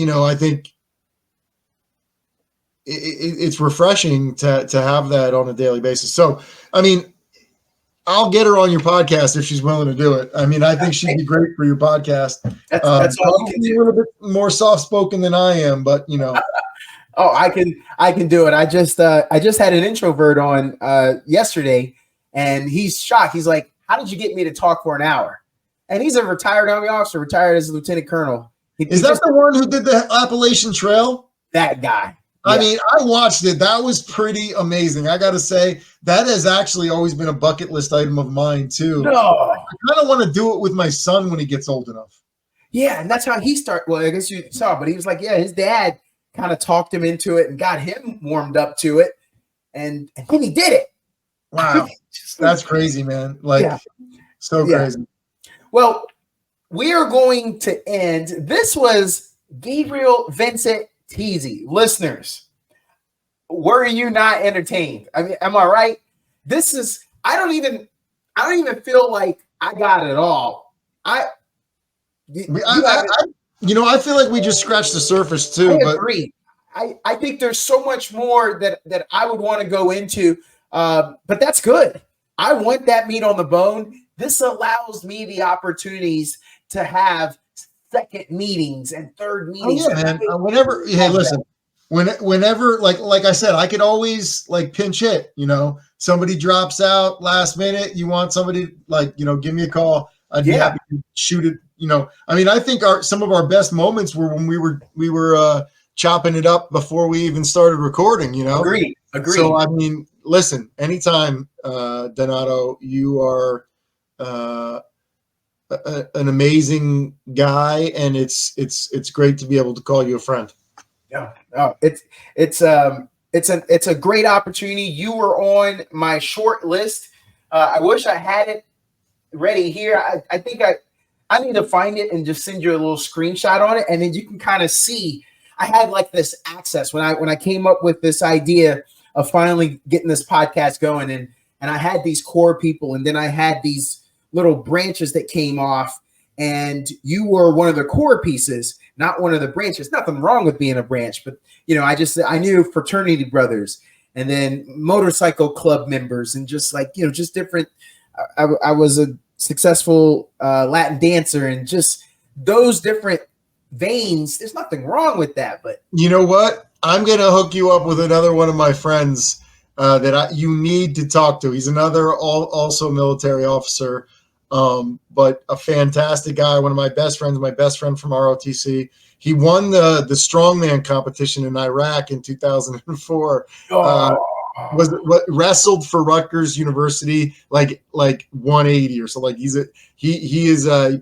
I think it's refreshing to have that on a daily basis. So, I mean, I'll get her on your podcast if she's willing to do it. I mean, I think she'd be great for your podcast.
That's all you can do.
A little bit more soft spoken than I am, but you know.
Oh, I can do it. I just had an introvert on yesterday, and he's shocked. He's like, "How did you get me to talk for an hour?" And he's a retired Army officer, retired as a lieutenant colonel.
Is that the one who did the Appalachian Trail?
That guy.
I mean, I watched it. That was pretty amazing. I got to say, that has actually always been a bucket list item of mine, too.
No.
I kind of want to do it with my son when he gets old enough.
Yeah, and that's how he started. Well, I guess you saw, but he was like, yeah, his dad kind of talked him into it and got him warmed up to it. And then he did it.
Wow. That's crazy, man. Like, so crazy.
Well, we are going to end. This was Gabriel Vincent Tese. Listeners, were you not entertained? I mean, am I right? This is, I don't even feel like I got it all. I
feel like we just scratched the surface too.
I agree. I think there's so much more that I would want to go into, but that's good. I want that meat on the bone. This allows me the opportunities to have second meetings and third meetings.
Oh, yeah, man. Whenever, like I said, I could always like pinch hit, somebody drops out last minute. You want somebody give me a call. I'd be happy to shoot it. I mean, I think some of our best moments were when we were chopping it up before we even started recording,
Agreed.
So, I mean, listen, anytime, Donato, you are, an amazing guy, and it's great to be able to call you a friend.
Yeah, it's a great opportunity. You were on my short list. I wish I had it ready here. I think I need to find it and just send you a little screenshot on it, and then you can kind of see. I had like this access when I came up with this idea of finally getting this podcast going, and I had these core people, and then I had these little branches that came off, and you were one of the core pieces, not one of the branches. Nothing wrong with being a branch, but I knew fraternity brothers, and then motorcycle club members, and just just different. I was a successful Latin dancer, and just those different veins. There's nothing wrong with that, but
you know what? I'm gonna hook you up with another one of my friends that you need to talk to. He's another also military officer, but a fantastic guy. One of my best friends from ROTC. He won the strongman competition in Iraq in 2004. Was what wrestled for Rutgers University like 180 or so. Like he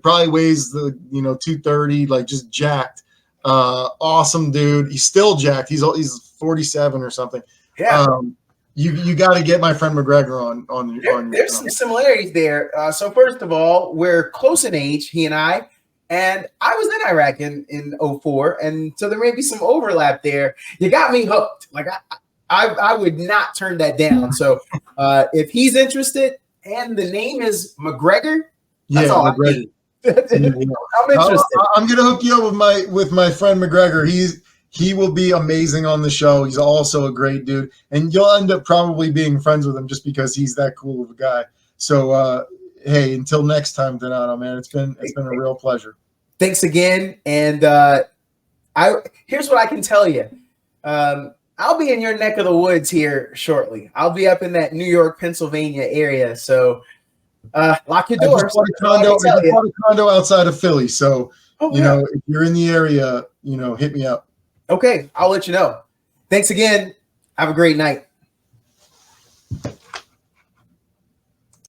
probably weighs the 230, like just jacked. Awesome dude. He's still jacked. He's 47 or something.
Yeah.
You got to get my friend McGregor on.
There's some similarities there. So first of all, we're close in age, he and I was in Iraq in 2004, and so there may be some overlap there. You got me hooked. Like I would not turn that down. So if he's interested and the name is McGregor, that's all McGregor. I'm interested.
I'm gonna hook you up with my friend McGregor. He will be amazing on the show. He's also a great dude, and you'll end up probably being friends with him just because he's that cool of a guy. So hey, until next time, Donato, man, it's been a real pleasure.
Thanks again, and here's what I can tell you. I'll be in your neck of the woods here shortly. I'll be up in that New York, Pennsylvania area. So lock your doors.
I just bought a condo outside of Philly. So, if you're in the area, hit me up.
Okay. I'll let you know. Thanks again. Have a great night.